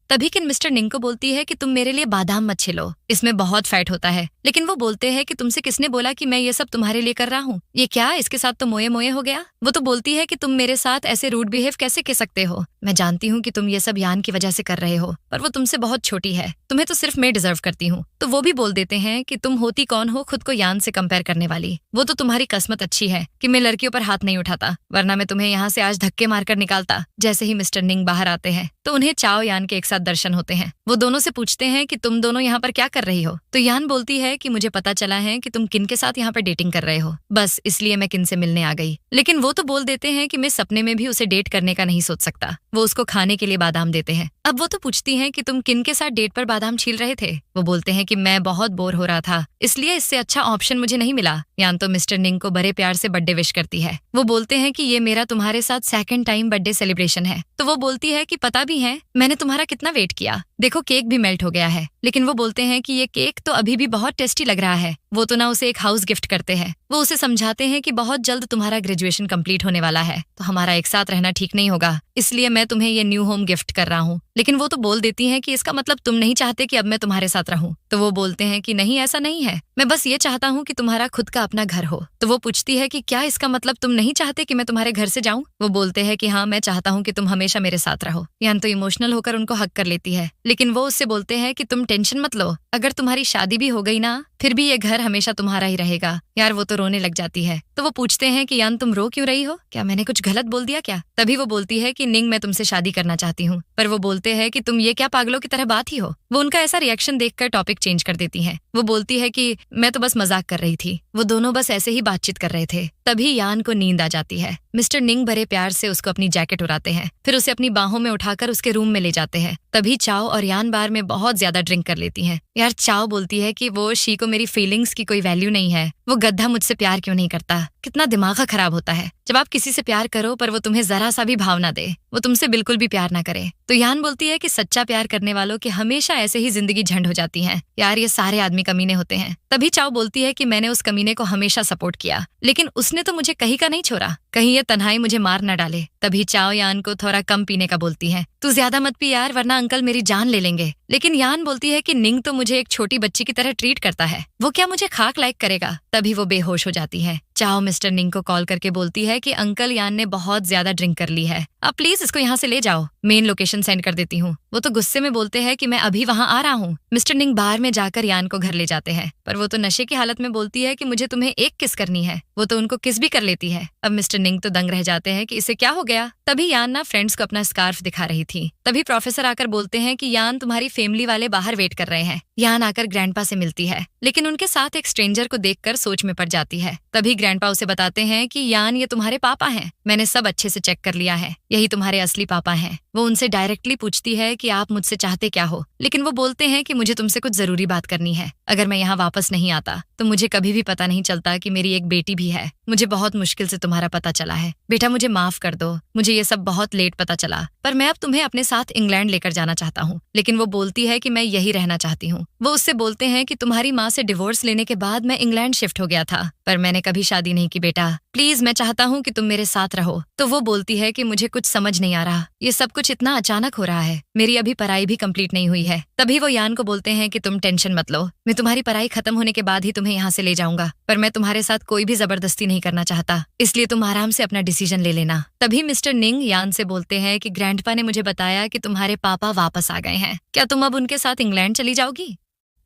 तभी किन मिस्टर निंग को बोलती है कि तुम मेरे लिए बादाम मत छिलो, इसमें बहुत फैट होता है। लेकिन वो बोलते हैं कि तुमसे किसने बोला कि मैं ये सब तुम्हारे लिए कर रहा हूँ, ये क्या इसके साथ तो मोए मोए हो गया। वो तो बोलती है कि तुम मेरे साथ ऐसे रूड बिहेव कैसे कर सकते हो, मैं जानती हूँ कि तुम ये सब यान की वजह से कर रहे हो, पर वो तुमसे बहुत छोटी है, तुम्हें तो सिर्फ मैं डिजर्व करती हूँ। तो वो भी बोल देते हैं कि तुम होती कौन हो खुद को यान से कंपेयर करने वाली, वो तो तुम्हारी किस्मत अच्छी है कि मैं लड़कियों पर हाथ नहीं उठाता, वरना मैं तुम्हें यहाँ से आज धक्के मारकर निकालता। जैसे ही मिस्टर निंग बाहर आते हैं तो उन्हें चाओ यान के एक साथ दर्शन होते हैं। वो दोनों से पूछते हैं कि तुम दोनों यहाँ पर क्या कर रही हो। तो यान बोलती है कि मुझे पता चला है कि तुम किन के साथ यहाँ पर डेटिंग कर रहे हो, बस इसलिए मैं किन से मिलने आ गई। लेकिन वो तो बोल देते हैं कि मैं सपने में भी उसे डेट करने का नहीं सोच सकता। वो उसको खाने के लिए बादाम देते हैं। अब वो तो पूछती हैं कि तुम किन के साथ डेट पर बादाम छील रहे थे। वो बोलते हैं कि मैं बहुत बोर हो रहा था, इसलिए इससे अच्छा ऑप्शन मुझे नहीं मिला। यान तो मिस्टर निंग को बड़े प्यार से बर्थडे विश करती है। वो बोलते हैं कि ये मेरा तुम्हारे साथ सेकंड टाइम बर्थडे सेलिब्रेशन है। तो वो बोलती है कि पता भी है मैंने तुम्हारा कितना वेट किया, देखो केक भी मेल्ट हो गया है। लेकिन वो बोलते हैं कि ये केक तो अभी भी बहुत टेस्टी लग रहा है। वो तो ना उसे एक हाउस गिफ्ट करते हैं। वो उसे समझाते हैं कि बहुत जल्द तुम्हारा ग्रेजुएशन कंप्लीट होने वाला है, तो हमारा एक साथ रहना ठीक नहीं होगा, इसलिए मैं तुम्हें ये न्यू होम गिफ्ट कर रहा हूँ। लेकिन वो तो बोल देती हैं कि इसका मतलब तुम नहीं चाहते कि अब मैं तुम्हारे साथ रहूं। तो वो बोलते हैं कि नहीं ऐसा नहीं है, मैं बस ये चाहता हूँ कि तुम्हारा खुद का अपना घर हो। तो वो पूछती है कि क्या इसका मतलब तुम नहीं चाहते कि मैं तुम्हारे घर से जाऊं। वो बोलते हैं कि हाँ मैं चाहता हूँ कि तुम हमेशा मेरे साथ रहो। यान तो इमोशनल होकर उनको हक कर लेती है। लेकिन वो उससे बोलते हैं कि तुम टेंशन मत लो, अगर तुम्हारी शादी भी हो गई ना फिर भी ये घर हमेशा तुम्हारा ही रहेगा। यार वो तो रोने लग जाती है। तो वो पूछते हैं कि यान तुम रो क्यों रही हो, क्या मैंने कुछ गलत बोल दिया क्या। तभी वो बोलती है कि निंग मैं तुमसे शादी करना चाहती हूँ। पर वो बोलते हैं कि तुम ये क्या पागलों की तरह बात ही हो। वो उनका ऐसा रिएक्शन देखकर टॉपिक चेंज कर देती हैं। वो बोलती है कि मैं तो बस मजाक कर रही थी, वो दोनों बस ऐसे ही बातचीत कर रहे थे। तभी यान को नींद आ जाती है। मिस्टर निंग बड़े प्यार से उसको अपनी जैकेट उड़ाते हैं, फिर उसे अपनी बाहों में उठाकर उसके रूम में ले जाते हैं। तभी चाओ और यान बार में बहुत ज्यादा ड्रिंक कर लेती हैं। यार चाओ बोलती है कि वो शी को मेरी फीलिंग्स की कोई वैल्यू नहीं है, वो गधा मुझसे प्यार क्यों नहीं करता। कितना दिमाग खराब होता है जब आप किसी से प्यार करो पर वो तुम्हें जरा सा भी भाव ना दे, वो तुमसे बिल्कुल भी प्यार ना करे। तो यान बोलती है कि सच्चा प्यार करने वालों की हमेशा ऐसे ही जिंदगी झंड हो जाती है। यार ये सारे आदमी कमीने होते हैं। तभी चाओ बोलती है कि मैंने उस कमीने को हमेशा सपोर्ट किया, लेकिन उसने तो मुझे कहीं का नहीं छोड़ा, कहीं ये तन्हाई मुझे मार न डाले। तभी चाओ यान को थोड़ा कम पीने का बोलती है। तू ज्यादा मत पी यार, वरना अंकल मेरी जान ले लेंगे। लेकिन यान बोलती है कि निंग तो मुझे एक छोटी बच्ची की तरह ट्रीट करता है, वो क्या मुझे खाक लायक करेगा। तभी वो बेहोश हो जाती है। चाओ मिस्टर निंग को कॉल करके बोलती है कि अंकल यान ने बहुत ज्यादा ड्रिंक कर ली है, आप प्लीज इसको यहाँ से ले जाओ। मेन लोकेशन सेंड कर देती हूँ। वो तो गुस्से में बोलते हैं कि मैं अभी वहाँ आ रहा हूँ। मिस्टर निंग बार में जाकर यान को घर ले जाते हैं, पर वो तो नशे की हालत में बोलती है कि मुझे तुम्हें एक किस करनी है। वो तो उनको किस भी कर लेती है। अब मिस्टर निंग तो दंग रह जाते हैं कि इसे क्या हो गया। तभी यान ना फ्रेंड्स को अपना स्कार्फ दिखा रही थी। तभी प्रोफेसर आकर बोलते हैं कि यान तुम्हारी फैमिली वाले बाहर वेट कर रहे हैं। यान आकर ग्रैंडपा से मिलती है, लेकिन उनके साथ एक स्ट्रेंजर को देखकर सोच में पड़ जाती है। तभी ग्रैंडपा उसे बताते हैं कि यान ये तुम्हारे पापा हैं, मैंने सब अच्छे से चेक कर लिया है, यही तुम्हारे असली पापा हैं। वो उनसे डायरेक्टली पूछती है कि आप मुझसे चाहते क्या हो, लेकिन वो बोलते हैं कि मुझे तुमसे कुछ जरूरी बात करनी है। अगर मैं यहाँ वापस नहीं आता तो मुझे कभी भी पता नहीं चलता कि मेरी एक बेटी भी है। मुझे बहुत मुश्किल से तुम्हारा पता चला है बेटा, मुझे माफ कर दो, मुझे ये सब बहुत लेट पता चला, पर मैं अब तुम्हें अपने साथ इंग्लैंड लेकर जाना चाहता हूँ। लेकिन वो बोलती है कि मैं यही रहना चाहती हूँ। वो उससे बोलते हैं कि तुम्हारी माँ से डिवोर्स लेने के बाद मैं इंग्लैंड शिफ्ट हो गया था, पर मैंने कभी शादी नहीं की बेटा, प्लीज मैं चाहता हूँ कि तुम मेरे साथ रहो। तो वो बोलती है कि मुझे कुछ समझ नहीं आ रहा, ये सब कुछ इतना अचानक हो रहा है, मेरी अभी पढ़ाई भी कंप्लीट नहीं हुई है। तभी वो यान को बोलते हैं कि तुम टेंशन मत लो, मैं तुम्हारी पढ़ाई खत्म होने के बाद ही तुम्हें यहाँ से ले जाऊंगा, पर मैं तुम्हारे साथ कोई भी जबरदस्ती नहीं करना चाहता, इसलिए तुम आराम से अपना डिसीजन ले लेना। तभी मिस्टर निंग यान से बोलते हैं कि ग्रैंडपा ने मुझे बताया कि तुम्हारे पापा वापस आ गए हैं, क्या तुम अब उनके साथ इंग्लैंड चली जाओगी?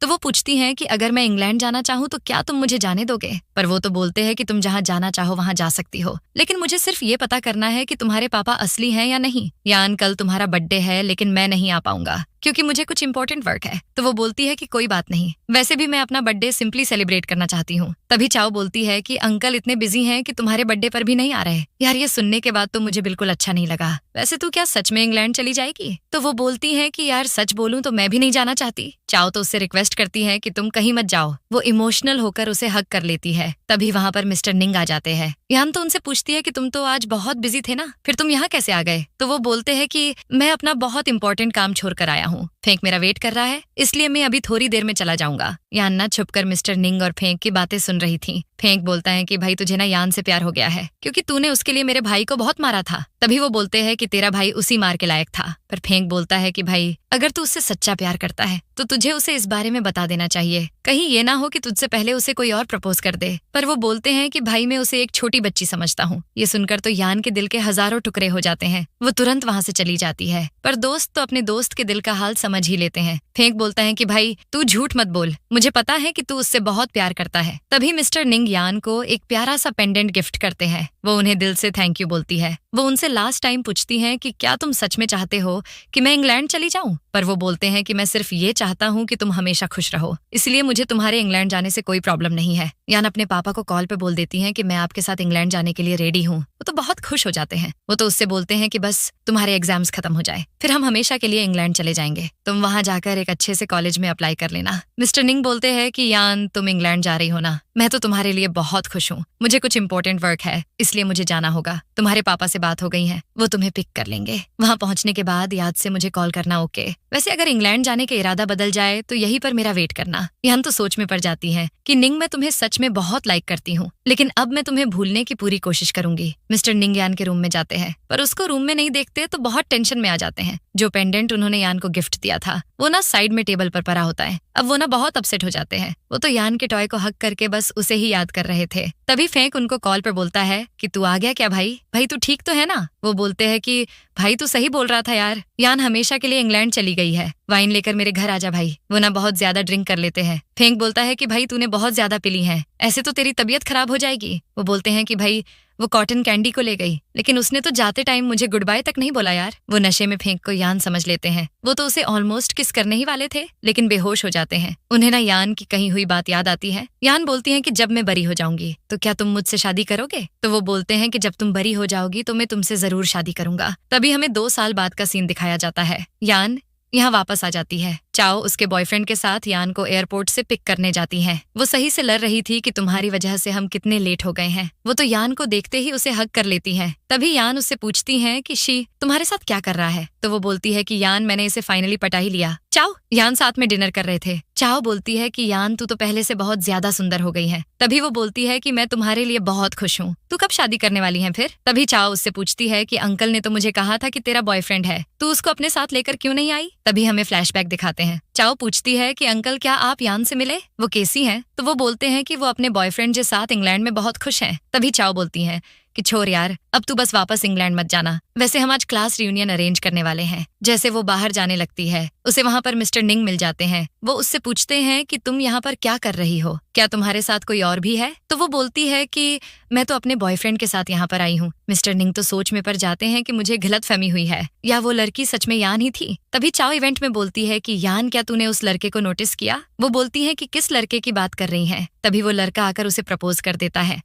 तो वो पूछती हैं कि अगर मैं इंग्लैंड जाना चाहूँ तो क्या तुम मुझे जाने दोगे? पर वो तो बोलते हैं कि तुम जहाँ जाना चाहो वहाँ जा सकती हो, लेकिन मुझे सिर्फ ये पता करना है कि तुम्हारे पापा असली हैं या नहीं। यान कल तुम्हारा बर्थडे है, लेकिन मैं नहीं आ पाऊंगा क्योंकि मुझे कुछ इंपॉर्टेंट वर्क है। तो वो बोलती है कि कोई बात नहीं, वैसे भी मैं अपना बर्थडे सिंपली सेलिब्रेट करना चाहती हूँ। तभी चाओ बोलती है कि अंकल इतने बिजी हैं कि तुम्हारे बर्थडे पर भी नहीं आ रहे। यार ये सुनने के बाद तो मुझे बिल्कुल अच्छा नहीं लगा। वैसे तू क्या सच में इंग्लैंड चली जाएगी? तो वो बोलती है कि यार सच बोलूं तो मैं भी नहीं जाना चाहती। चाओ तो उससे रिक्वेस्ट करती है कि तुम कहीं मत जाओ। वो इमोशनल होकर उसे हग कर लेती है। तभी वहाँ पर मिस्टर निंग आ जाते हैं। यान तो उनसे पूछती है कि तुम तो आज बहुत बिजी थे ना, फिर तुम यहाँ कैसे आ गए? तो वो बोलते हैं कि मैं अपना बहुत इंपॉर्टेंट काम छोड़ कर आया हूँ, फेंक मेरा वेट कर रहा है, इसलिए मैं अभी थोड़ी देर में चला जाऊंगा। यान ना छुपकर मिस्टर निंग और फेंक की बातें सुन रही थी। फेंक बोलता है कि भाई तुझे ना यान से प्यार हो गया है, क्योंकि तूने उसके लिए मेरे भाई को बहुत मारा था। तभी वो बोलते हैं कि तेरा भाई उसी मार के लायक था। पर फेंक बोलता है कि भाई अगर तू उससे सच्चा प्यार करता है तो तुझे उसे इस बारे में बता देना चाहिए, कहीं ये ना हो कि तुझसे पहले उसे कोई और प्रपोज कर दे। पर वो बोलते हैं कि भाई मैं उसे एक छोटी बच्ची समझता हूँ। ये सुनकर तो यान के दिल के हजारों टुकड़े हो जाते हैं। वो तुरंत वहाँ से चली जाती है, पर दोस्त तो अपने दोस्त के दिल का हाल समझ ही लेते हैं। फेंक बोलता है कि भाई तू झूठ मत बोल, मुझे पता है कि तू उससे बहुत प्यार करता है। तभी मिस्टर निंग यान को एक प्यारा सा पेंडेंट गिफ्ट करते हैं। वो उन्हें दिल से थैंक यू बोलती है। वो उनसे लास्ट टाइम पूछती हैं कि क्या तुम सच में चाहते हो कि मैं इंग्लैंड चली जाऊं? पर वो बोलते हैं कि मैं सिर्फ ये चाहता हूँ कि तुम हमेशा खुश रहो, इसलिए मुझे तुम्हारे इंग्लैंड जाने से कोई प्रॉब्लम नहीं है। यान अपने पापा को कॉल पे बोल देती हैं कि मैं आपके साथ इंग्लैंड जाने के लिए रेडी हूँ। वो तो बहुत खुश हो जाते हैं। वो तो उससे बोलते हैं कि बस तुम्हारे एग्जाम्स खत्म हो जाए, फिर हम हमेशा के लिए इंग्लैंड चले जाएंगे, तुम वहाँ जाकर एक अच्छे से कॉलेज में अप्लाई कर लेना। मिस्टर निंग बोलते हैं कि यान तुम इंग्लैंड जा रही हो ना, मैं तो तुम्हारे लिए बहुत खुश हूँ, मुझे कुछ इंपॉर्टेंट वर्क है इसलिए मुझे जाना होगा। तुम्हारे पापा से बात हो गई है, वो तुम्हें पिक कर लेंगे। वहाँ पहुँचने के बाद याद से मुझे कॉल करना, ओके? वैसे अगर इंग्लैंड जाने का इरादा बदल जाए तो यहीं पर मेरा वेट करना। यान तो सोच में पड़ जाती है कि निंग मैं तुम्हें सच में बहुत लाइक करती हूँ, लेकिन अब मैं तुम्हें भूलने की पूरी कोशिश करूंगी। मिस्टर निंग यान के रूम में जाते हैं, पर उसको रूम में नहीं देखते तो बहुत टेंशन में आ जाते हैं। जो पेंडेंट उन्होंने यान को गिफ्ट दिया था वो ना साइड में टेबल पर पड़ा होता है। अब वो ना बहुत अपसेट हो जाते हैं। वो तो यान के टॉय को हक करके बस उसे ही याद कर रहे थे। तभी फेंक उनको कॉल पर बोलता है कि तू आ गया क्या भाई? भाई तू ठीक तो है ना? वो बोलते हैं कि भाई तू सही बोल रहा था यार, यान हमेशा के लिए इंग्लैंड चली गई है, वाइन लेकर मेरे घर आजा भाई। वो ना बहुत ज्यादा ड्रिंक कर लेते हैं। फेंक बोलता है कि भाई तूने बहुत ज्यादा पी ली है, ऐसे तो तेरी तबीयत खराब हो जाएगी। वो बोलते हैं कि भाई वो कॉटन कैंडी को ले गई, लेकिन उसने तो जाते टाइम मुझे गुड बाय तक नहीं बोला यार। वो नशे में फेंक को यान समझ लेते हैं। वो तो उसे ऑलमोस्ट किस करने ही वाले थे, लेकिन बेहोश हो जाते हैं। उन्हें ना यान की कही हुई बात याद आती है। यान बोलती है कि जब मैं बरी हो जाऊंगी तो क्या तुम मुझसे शादी करोगे? तो वो बोलते हैं कि जब तुम बरी हो जाओगी तो मैं तुमसे जरूर शादी करूंगा। तभी हमें 2 साल बाद का सीन दिखाया जाता है। यान यहाँ वापस आ जाती है। चाओ उसके बॉयफ्रेंड के साथ यान को एयरपोर्ट से पिक करने जाती हैं। वो सही से लड़ रही थी कि तुम्हारी वजह से हम कितने लेट हो गए हैं। वो तो यान को देखते ही उसे हग कर लेती है। तभी यान उससे पूछती है कि शी तुम्हारे साथ क्या कर रहा है? तो वो बोलती है कि यान मैंने इसे फाइनली पटा ही लिया। चाओ यान साथ में डिनर कर रहे थे। चाओ बोलती है कि यान तू तो पहले से बहुत ज्यादा सुंदर हो गई है। तभी वो बोलती है कि मैं तुम्हारे लिए बहुत खुश हूँ, तू कब शादी करने वाली है फिर? तभी चाओ उससे पूछती है कि अंकल ने तो मुझे कहा था कि तेरा बॉयफ्रेंड है, तू उसको अपने साथ लेकर क्यों नहीं आई? तभी हमें फ्लैशबैक दिखाते हैं। चाओ पूछती है कि अंकल क्या आप यान से मिले? वो कैसी हैं? तो वो बोलते हैं कि वो अपने बॉयफ्रेंड के साथ इंग्लैंड में बहुत खुश हैं। तभी चाओ बोलती हैं कि छोड़ यार, अब तू बस वापस इंग्लैंड मत जाना, वैसे हम आज क्लास रियूनियन अरेंज करने वाले हैं। जैसे वो बाहर जाने लगती है, उसे वहाँ पर मिस्टर निंग मिल जाते हैं। वो उससे पूछते हैं कि तुम यहाँ पर क्या कर रही हो, क्या तुम्हारे साथ कोई और भी है? तो वो बोलती है कि मैं तो अपने बॉयफ्रेंड के साथ यहाँ पर आई हूँ। मिस्टर निंग तो सोच में पड़ जाते हैं कि मुझे गलतफहमी हुई है, या वो लड़की सच में यान ही थी। तभी चाओ इवेंट में बोलती है कि यान, क्या तूने उस लड़के को नोटिस किया? वो बोलती है कि किस लड़के की बात कर रही हैं। तभी वो लड़का आकर उसे प्रपोज कर देता है।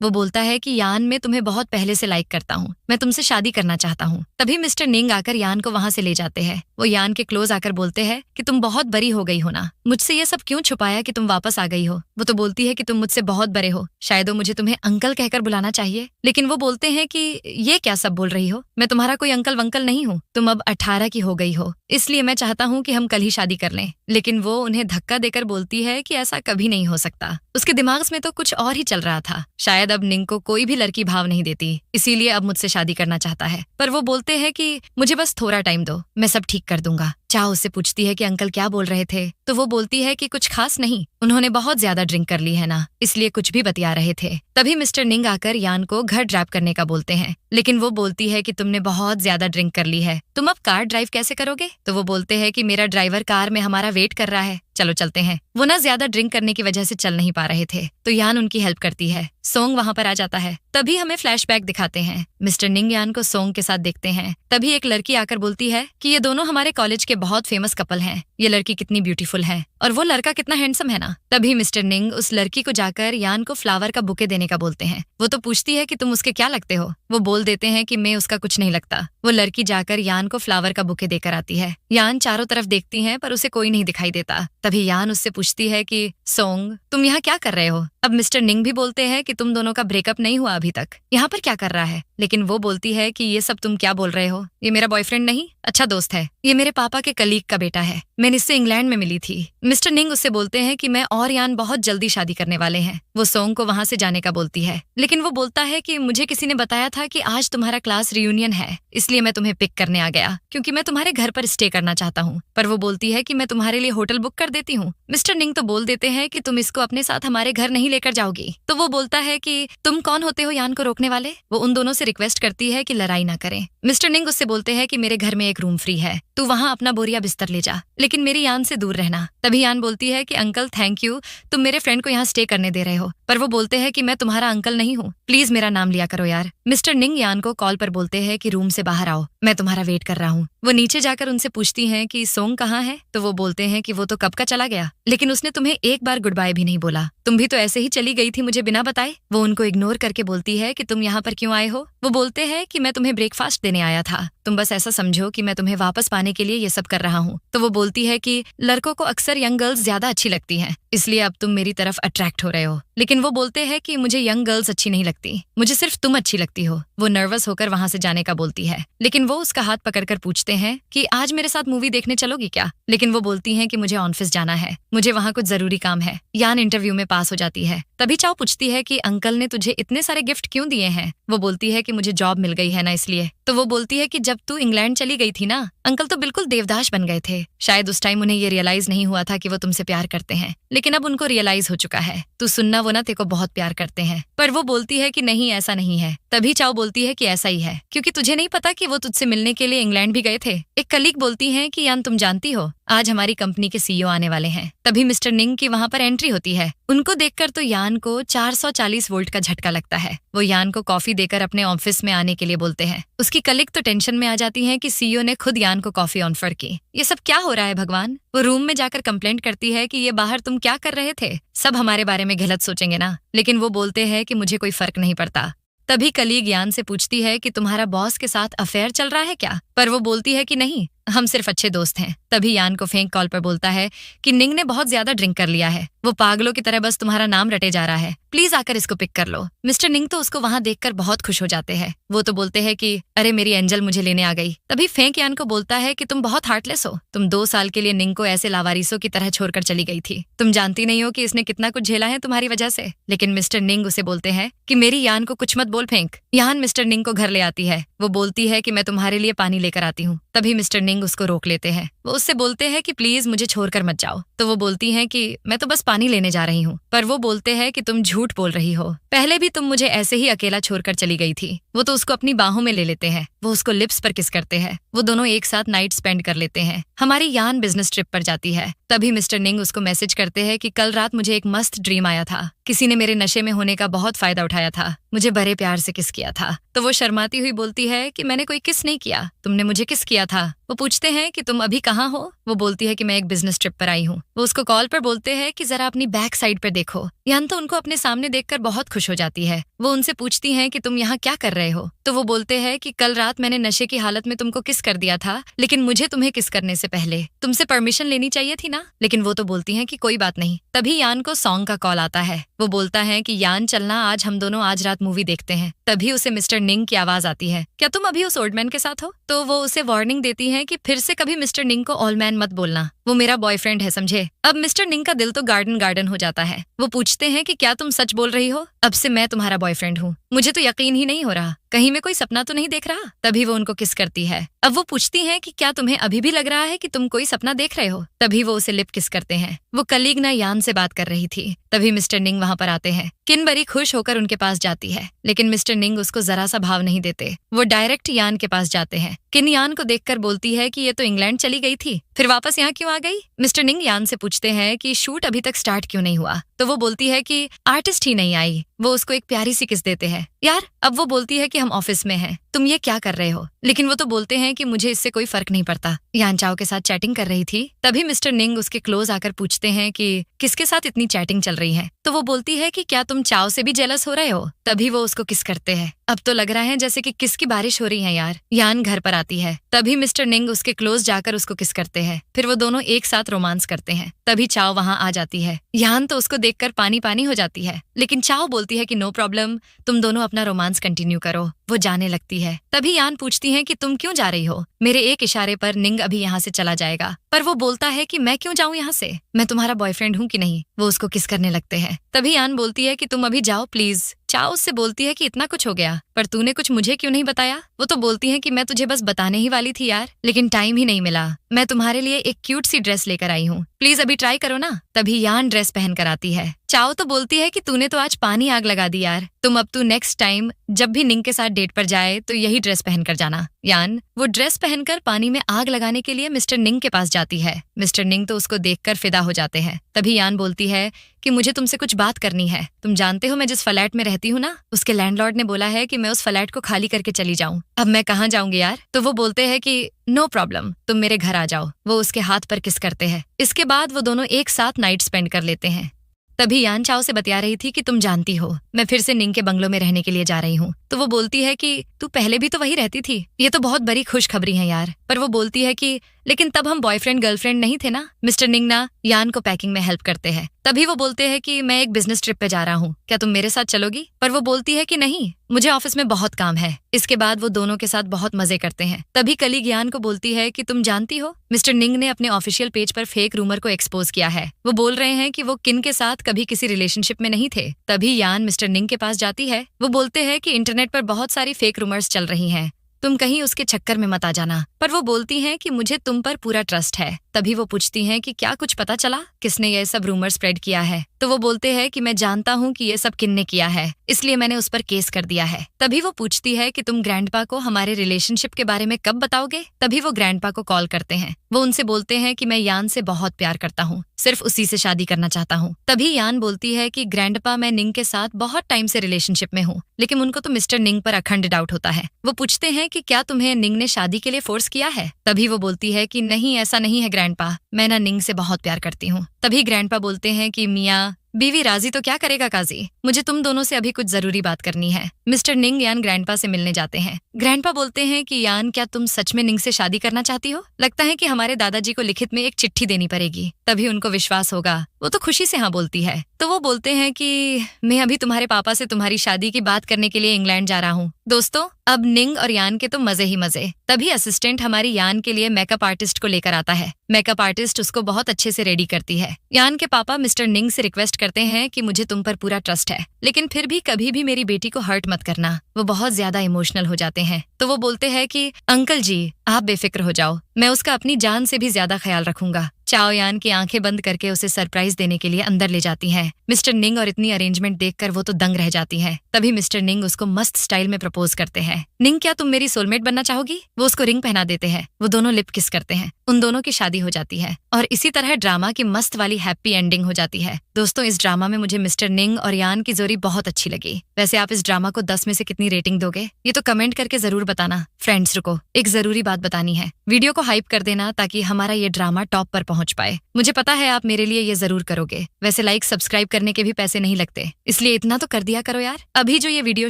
वो बोलता है कि यान, मैं तुम्हें बहुत पहले से लाइक करता हूँ, मैं तुमसे शादी करना चाहता हूँ। तभी मिस्टर निंग आकर यान को वहाँ से ले जाते हैं। वो यान के क्लोज आकर बोलते हैं कि तुम बहुत बड़ी हो गई हो ना, मुझसे ये सब क्यों छुपाया कि तुम वापस आ गई हो? वो तो बोलती है कि तुम मुझसे बहुत बड़े हो, शायद मुझे तुम्हें अंकल कहकर बुलाना चाहिए। लेकिन वो बोलते हैं कि ये क्या सब बोल रही हो, मैं तुम्हारा कोई अंकल वंकल नहीं हूँ, तुम अब 18 की हो गई हो, इसलिए मैं चाहता हूँ कि हम कल ही शादी कर लें। लेकिन वो उन्हें धक्का देकर बोलती है कि ऐसा कभी नहीं हो सकता। उसके दिमाग में तो कुछ और ही चल रहा था, शायद अब निंग को कोई भी लड़की भाव नहीं देती, इसीलिए अब मुझसे शादी करना चाहता है। पर वो बोलते हैं कि मुझे बस थोड़ा टाइम दो, मैं सब ठीक कर दूंगा। चाओ उससे पूछती है कि अंकल क्या बोल रहे थे, तो वो बोलती है कि कुछ खास नहीं, उन्होंने बहुत ज्यादा ड्रिंक कर ली है ना, इसलिए कुछ भी बतिया रहे थे। तभी मिस्टर निंग आकर यान को घर ड्राइव करने का बोलते हैं, लेकिन वो बोलती है कि तुमने बहुत ज्यादा ड्रिंक कर ली है, तुम अब कार ड्राइव कैसे करोगे? तो वो बोलते हैं कि मेरा ड्राइवर कार में हमारा वेट कर रहा है, चलो चलते हैं। वो ना ज्यादा ड्रिंक करने की वजह से चल नहीं पा रहे थे, तो यान उनकी हेल्प करती है। सोंग वहाँ पर आ जाता है। तभी हमें फ्लैशबैक दिखाते हैं। मिस्टर निंग यान को सोंग के साथ देखते हैं। तभी एक लड़की आकर बोलती है कि ये दोनों हमारे कॉलेज के बहुत फेमस कपल हैं, ये लड़की कितनी ब्यूटीफुल है और वो लड़का कितना हैंडसम है ना। तभी मिस्टर निंग उस लड़की को जाकर यान को फ्लावर का बुके देने का बोलते हैं। वो तो पूछती है कि तुम उसके क्या लगते हो? वो बोल देते हैं कि मैं उसका कुछ नहीं लगता। वो लड़की जाकर यान को फ्लावर का बुके देकर आती है। यान चारों तरफ देखती है पर उसे कोई नहीं दिखाई देता। तभी यान उससे पूछती है कि सोंग, तुम यहाँ क्या कर रहे हो? अब मिस्टर निंग भी बोलते हैं कि तुम दोनों का ब्रेकअप नहीं हुआ अभी तक, यहाँ पर क्या कर रहा है? लेकिन वो बोलती है कि ये सब तुम क्या बोल रहे हो, ये मेरा बॉयफ्रेंड नहीं, अच्छा दोस्त है, ये मेरे पापा के कलीग का बेटा है, मैंने इससे इंग्लैंड में मिली थी। मिस्टर निंग उससे बोलते हैं कि मैं और यान बहुत जल्दी शादी करने वाले हैं। वो सोंग को वहाँ से जाने का बोलती है, लेकिन वो बोलता है कि मुझे किसी ने बताया था कि आज तुम्हारा क्लास रियूनियन है, इसलिए मैं तुम्हें पिक करने आ गया, क्योंकि मैं तुम्हारे घर पर स्टे करना चाहता हूँ। पर वो बोलती है कि मैं तुम्हारे लिए होटल बुक कर देती हूँ। मिस्टर निंग तो बोल देते हैं कि तुम इसको अपने साथ हमारे घर नहीं लेकर जाओगी। तो वो बोलता है कि तुम कौन होते हो यान को रोकने वाले? वो उन दोनों से रिक्वेस्ट करती है कि लड़ाई ना करें। मिस्टर निंग उससे बोलते हैं कि मेरे घर में एक रूम फ्री है, तू वहाँ अपना बोरिया बिस्तर ले जा, लेकिन मेरी यान से दूर रहना। तभी यान बोलती है कि अंकल थैंक यू, तुम मेरे फ्रेंड को यहाँ स्टे करने दे रहे हो। पर वो बोलते हैं कि मैं तुम्हारा अंकल नहीं हूँ, प्लीज मेरा नाम लिया करो यार। मिस्टर निंग यान को कॉल पर बोलते हैं कि रूम से बाहर आओ, मैं तुम्हारा वेट कर रहा हूँ। वो नीचे जाकर उनसे पूछती हैं कि सोंग कहाँ है? तो वो बोलते हैं कि वो तो कब का चला गया, लेकिन उसने तुम्हें एक बार गुड बाय भी नहीं बोला, तुम भी तो ऐसे ही चली गई थी मुझे बिना बताए। वो उनको इग्नोर करके बोलती है कि तुम यहाँ पर क्यों आए हो? वो बोलते हैं कि मैं तुम्हें ब्रेकफास्ट देने आया था, तुम बस ऐसा समझो कि मैं तुम्हें वापस पाने के लिए ये सब कर रहा हूँ। तो वो बोलती है कि लड़कों को अक्सर यंग गर्ल्स ज्यादा अच्छी लगती हैं, इसलिए अब तुम मेरी तरफ अट्रैक्ट हो रहे हो। लेकिन वो बोलते हैं कि मुझे यंग गर्ल्स अच्छी नहीं लगती, मुझे सिर्फ तुम अच्छी लगती हो। वो नर्वस होकर वहाँ से जाने का बोलती है, लेकिन वो उसका हाथ पकड़कर पूछते हैं कि आज मेरे साथ मूवी देखने चलोगी क्या? लेकिन वो बोलती हैं कि मुझे ऑफिस जाना है, मुझे वहाँ कुछ जरूरी काम है। यान इंटरव्यू में पास हो जाती है। तभी चाओ पूछती है कि अंकल ने तुझे इतने सारे गिफ्ट क्यों दिए हैं? वो बोलती है कि मुझे जॉब मिल गई है ना, इसलिए। तो वो बोलती है कि जब तू इंग्लैंड चली गई थी ना, अंकल तो बिल्कुल देवदास बन गए थे, शायद उस टाइम उन्हें ये रियलाइज नहीं हुआ था कि वो तुमसे प्यार करते हैं, लेकिन अब उनको रियलाइज हो चुका है। तू सुनना, वो ना तेरे को बहुत प्यार करते हैं। पर वो बोलती है कि नहीं, ऐसा नहीं है। तभी चाओ बोलती है कि ऐसा ही है, क्योंकि तुझे नहीं पता कि वो तुझसे मिलने के लिए इंग्लैंड भी गए थे। एक कलीग बोलती है कि यान तुम जानती हो आज हमारी कंपनी के सीईओ आने वाले हैं। तभी मिस्टर निंग की वहाँ पर एंट्री होती है। उनको देखकर तो यान को 440 वोल्ट का झटका लगता है। वो यान को कॉफी देकर अपने ऑफिस में आने के लिए बोलते हैं। उसकी कलीग तो टेंशन में आ जाती है कि सीईओ ने खुद यान को कॉफी ऑफर की। ये सब क्या हो रहा है भगवान? वो रूम में जाकर कंप्लेंट करती है कि ये बाहर तुम क्या कर रहे थे, सब हमारे बारे में गलत सोचेंगे ना। लेकिन वो बोलते हैं कि मुझे कोई फर्क नहीं पड़ता। तभी कलीग यान से पूछती है कि तुम्हारा बॉस के साथ अफेयर चल रहा है क्या? पर वो बोलती है कि नहीं, हम सिर्फ अच्छे दोस्त हैं। तभी यान को फेंक कॉल पर बोलता है कि निंग ने बहुत ज्यादा ड्रिंक कर लिया है, वो पागलों की तरह बस तुम्हारा नाम रटे जा रहा है, प्लीज आकर इसको पिक कर लो। मिस्टर निंग तो उसको वहाँ देखकर बहुत खुश हो जाते हैं। वो तो बोलते हैं कि अरे मेरी एंजल मुझे लेने आ गई। तभी फेंक यान को बोलता है कि तुम बहुत हार्टलेस हो, तुम 2 साल के लिए निंग को ऐसे लावारिसों की तरह छोड़कर चली गई थी, तुम जानती नहीं हो कि इसने कितना कुछ झेला है तुम्हारी वजह से। लेकिन मिस्टर निंग उसे बोलते हैं कि मेरी यान को कुछ मत बोल फेंक। यान मिस्टर निंग को घर ले आती है। वो बोलती है कि मैं तुम्हारे लिए पानी लेकर आती हूँ। तभी मिस्टर निंग निंग उसको रोक लेते हैं। वो उससे बोलते हैं कि प्लीज मुझे छोड़कर मत जाओ। तो वो बोलती हैं कि मैं तो बस पानी लेने जा रही हूँ। पर वो बोलते हैं कि तुम झूठ बोल रही हो, पहले भी तुम मुझे ऐसे ही अकेला छोड़कर चली गई थी। वो तो उसको अपनी बाहों में ले लेते हैं। वो उसको लिप्स पर किस करते हैं। वो दोनों एक साथ नाइट स्पेंड कर लेते हैं। हमारी यान बिजनेस ट्रिप पर जाती है। तभी मिस्टर निंग उसको मैसेज करते हैं कि कल रात मुझे एक मस्त ड्रीम आया था। किसी ने मेरे नशे में होने का बहुत फायदा उठाया था, मुझे बड़े प्यार से किस किया था। तो वो शर्माती हुई बोलती है कि मैंने कोई किस नहीं किया, तुमने मुझे किस किया था। वो पूछते हैं कि तुम अभी कहाँ हो। वो बोलती है कि मैं एक बिजनेस ट्रिप पर आई हूँ। वो उसको कॉल पर बोलते हैं कि जरा अपनी बैक साइड पर देखो। यान तो उनको अपने सामने देखकर बहुत खुश हो जाती है। वो उनसे पूछती हैं कि तुम यहाँ क्या कर रहे हो। तो वो बोलते हैं कि कल रात मैंने नशे की हालत में तुमको किस कर दिया था, लेकिन मुझे तुम्हें किस करने से पहले तुमसे परमिशन लेनी चाहिए थी ना। लेकिन वो तो बोलती हैं कि कोई बात नहीं। तभी यान को सॉन्ग का कॉल आता है। वो बोलता है कि यान चलना, आज हम दोनों आज रात मूवी देखते हैं। तभी उसे मिस्टर निंग की आवाज आती है, क्या तुम अभी उस ओल्ड मैन के साथ हो। तो वो उसे वार्निंग देती है कि फिर से कभी मिस्टर निंग को ओल्ड मैन मत बोलना, वो मेरा बॉयफ्रेंड है, समझे। अब मिस्टर निंग का दिल तो गार्डन गार्डन हो जाता है। वो पूछते हैं कि क्या तुम सच बोल रही हो, अब से मैं तुम्हारा बॉयफ्रेंड हूँ। मुझे तो यकीन ही नहीं हो रहा, कहीं मैं कोई सपना तो नहीं देख रहा। तभी वो उनको किस करती है। अब वो पूछती हैं कि क्या तुम्हें अभी भी लग रहा है कि तुम कोई सपना देख रहे हो। तभी वो उसे लिप किस करते हैं। वो कलीग ना यान से बात कर रही थी। तभी मिस्टर निंग वहाँ पर आते हैं। किन बड़ी खुश होकर उनके पास जाती है, लेकिन मिस्टर निंग उसको जरा सा भाव नहीं देते। वो डायरेक्ट यान के पास जाते हैं। किन यान को देखकर बोलती है कि ये तो इंग्लैंड चली गई थी, फिर वापस यहाँ क्यों आ गई। मिस्टर निंग यान से पूछते हैं कि शूट अभी तक स्टार्ट क्यों नहीं हुआ। तो वो बोलती है कि आर्टिस्ट ही नहीं आई। वो उसको एक प्यारी सी किस देते हैं। यार, अब वो बोलती है कि हम ऑफिस में हैं, तुम ये क्या कर रहे हो। लेकिन वो तो बोलते हैं कि मुझे इससे कोई फर्क नहीं पड़ता। यान चाओ के साथ चैटिंग कर रही थी। तभी मिस्टर निंग उसके क्लोज आकर पूछते हैं कि किसके साथ इतनी चैटिंग चल रही है। तो वो बोलती है कि क्या तुम चाओ से भी जेलस हो रहे हो। तभी वो उसको किस करते हैं। अब तो लग रहा है जैसे कि किस की बारिश हो रही है यार। यान घर पर आती है। तभी मिस्टर निंग उसके क्लोज जाकर उसको किस करते हैं। फिर वो दोनों एक साथ रोमांस करते हैं। तभी चाओ वहाँ आ जाती है। यान तो उसको देखकर पानी पानी हो जाती है, लेकिन चाओ बोलती है कि नो प्रॉब्लम, तुम दोनों अपना रोमांस कंटिन्यू करो। वो जाने लगती है। तभी यान पूछती है कि तुम क्यों जा रही हो। मेरे एक इशारे पर निंग अभी यहाँ से चला जाएगा। पर वो बोलता है कि मैं क्यों जाऊँ यहाँ से, मैं तुम्हारा बॉयफ्रेंड हूँ कि नहीं। वो उसको किस करने लगते हैं। तभी यान बोलती है कि तुम अभी जाओ प्लीज। चाओ उससे बोलती है कि इतना कुछ हो गया, पर तूने कुछ मुझे क्यों नहीं बताया। वो तो बोलती है कि मैं तुझे बस बताने ही वाली थी यार, लेकिन टाइम ही नहीं मिला। मैं तुम्हारे लिए एक क्यूट सी ड्रेस लेकर आई हूँ, प्लीज अभी ट्राई करो ना। तभी यान ड्रेस पहन कर आती है। चाओ तो बोलती है कि तूने तो आज पानी आग लगा दी यार, तुम अब तू नेक्स्ट टाइम जब भी निंग के साथ डेट पर जाए तो यही ड्रेस पहन कर जाना। यान वो ड्रेस पहनकर पानी में आग लगाने के लिए मिस्टर निंग के पास जाती है। मिस्टर निंग तो उसको देखकर फिदा हो जाते हैं। तभी यान बोलती है कि मुझे तुमसे कुछ बात करनी है। तुम जानते हो मैं जिस फ्लैट में रहती हूँ ना, उसके लैंडलॉर्ड ने बोला है कि मैं उस फ्लैट को खाली करके चली जाऊँ। अब मैं कहाँ जाऊंगी यार। तो वो बोलते हैं कि नो प्रॉब्लम, तुम मेरे घर आ जाओ। वो उसके हाथ पर किस करते हैं। इसके बाद वो दोनों एक साथ नाइट स्पेंड कर लेते हैं। तभी यान चाओ से बतिया रही थी कि तुम जानती हो मैं फिर से निंग के बंगलों में रहने के लिए जा रही हूँ। तो वो बोलती है कि तू पहले भी तो वही रहती थी, ये तो बहुत बड़ी खुशखबरी है यार। पर वो बोलती है कि लेकिन तब हम बॉयफ्रेंड गर्लफ्रेंड नहीं थे ना। मिस्टर निंग ना यान को पैकिंग में हेल्प करते हैं। तभी वो बोलते हैं कि मैं एक बिजनेस ट्रिप पे जा रहा हूँ, क्या तुम मेरे साथ चलोगी। पर वो बोलती है कि नहीं, मुझे ऑफिस में बहुत काम है। इसके बाद वो दोनों के साथ बहुत मजे करते हैं। तभी कलीग यान को बोलती है कि तुम जानती हो मिस्टर निंग ने अपने ऑफिशियल पेज पर फेक रूमर को एक्सपोज किया है। वो बोल रहे हैं कि वो किन के साथ कभी किसी रिलेशनशिप में नहीं थे। तभी यान मिस्टर निंग के पास जाती है। वो बोलते हैं कि इंटरनेट पर बहुत सारी फेक रूमर्स चल रही हैं, तुम कहीं उसके चक्कर में मत आ जाना। पर वो बोलती हैं कि मुझे तुम पर पूरा ट्रस्ट है। तभी वो पूछती हैं कि क्या कुछ पता चला किसने ये सब रूमर स्प्रेड किया है। तो वो बोलते हैं कि मैं जानता हूँ कि ये सब किन्ने किया है, इसलिए मैंने उस पर केस कर दिया है। तभी वो पूछती है कि तुम ग्रैंडपा को हमारे रिलेशनशिप के बारे में कब बताओगे। तभी वो ग्रैंडपा को कॉल करते हैं। वो उनसे बोलते हैं कि मैं यान से बहुत प्यार करता हूँ, सिर्फ उसी से शादी करना चाहता हूँ। तभी यान बोलती है कि ग्रैंडपा, मैं निंग के साथ बहुत टाइम से रिलेशनशिप में हूँ, लेकिन उनको तो मिस्टर निंग पर अखंड डाउट होता है। वो पूछते हैं कि क्या तुम्हें निंग ने शादी के लिए फोर्स किया है। तभी वो बोलती है कि नहीं, ऐसा नहीं है ग्रैंडपा, मैं ना निंग से बहुत प्यार करती हूँ। तभी ग्रैंडपा बोलते हैं कि मियाँ बीवी राजी तो क्या करेगा काजी, मुझे तुम दोनों से अभी कुछ जरूरी बात करनी है। मिस्टर निंग यान ग्रैंडपा से मिलने जाते हैं। ग्रैंडपा बोलते हैं कि यान, क्या तुम सच में निंग से शादी करना चाहती हो। लगता है कि हमारे दादाजी को लिखित में एक चिट्ठी देनी पड़ेगी, तभी उनको विश्वास होगा। वो तो खुशी से हाँ बोलती है। तो वो बोलते हैं कि मैं अभी तुम्हारे पापा से तुम्हारी शादी की बात करने के लिए इंग्लैंड जा रहा हूँ। दोस्तों, अब निंग और यान के तो मजे ही मजे। तभी असिस्टेंट हमारी यान के लिए मेकअप आर्टिस्ट को लेकर आता है। मेकअप आर्टिस्ट उसको बहुत अच्छे से रेडी करती है। यान के पापा मिस्टर निंग से रिक्वेस्ट करते हैं कि मुझे तुम पर पूरा ट्रस्ट है, लेकिन फिर भी कभी भी मेरी बेटी को हर्ट मत मत करना, वो बहुत ज्यादा इमोशनल हो जाते हैं। तो वो बोलते हैं कि अंकल जी आप बेफिक्र हो जाओ, मैं उसका अपनी जान से भी ज्यादा ख्याल रखूंगा। चाओ यान की आंखें बंद करके उसे सरप्राइज देने के लिए अंदर ले जाती है। मिस्टर निंग और इतनी अरेंजमेंट देखकर वो तो दंग रह जाती है। तभी मिस्टर निंग उसको मस्त स्टाइल में प्रपोज करते हैं। निंग क्या तुम मेरी सोलमेट बनना चाहोगी? वो उसको रिंग पहना देते हैं। वो दोनों लिप किस करते हैं। उन दोनों की शादी हो जाती है और इसी तरह ड्रामा की मस्त वाली हैप्पी एंडिंग हो जाती है। दोस्तों इस ड्रामा में मुझे मिस्टर निंग और यान की जोड़ी बहुत अच्छी लगी। वैसे आप इस ड्रामा को 10 में से कितनी रेटिंग दोगे? ये तो कमेंट करके जरूर बताना। फ्रेंड्स रुको, एक जरूरी बात बतानी है। वीडियो को हाइप कर देना ताकि हमारा ये ड्रामा टॉप पर पहुंच पाए। मुझे पता है आप मेरे लिए ये जरूर करोगे। वैसे लाइक सब्सक्राइब करने के भी पैसे नहीं लगते, इसलिए इतना तो कर दिया करो यार। अभी जो ये वीडियो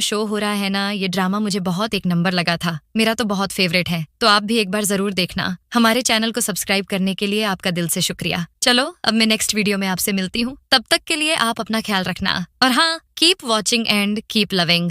शो हो रहा है ना, ये ड्रामा मुझे बहुत एक नंबर लगा था। मेरा तो बहुत फेवरेट है, तो आप भी एक बार जरूर देखना। हमारे चैनल को सब्सक्राइब करने के लिए आपका दिल से शुक्रिया। चलो अब मैं नेक्स्ट वीडियो में आपसे मिलती हूँ। तब तक के लिए आप अपना ख्याल रखना और हाँ, keep watching and keep loving.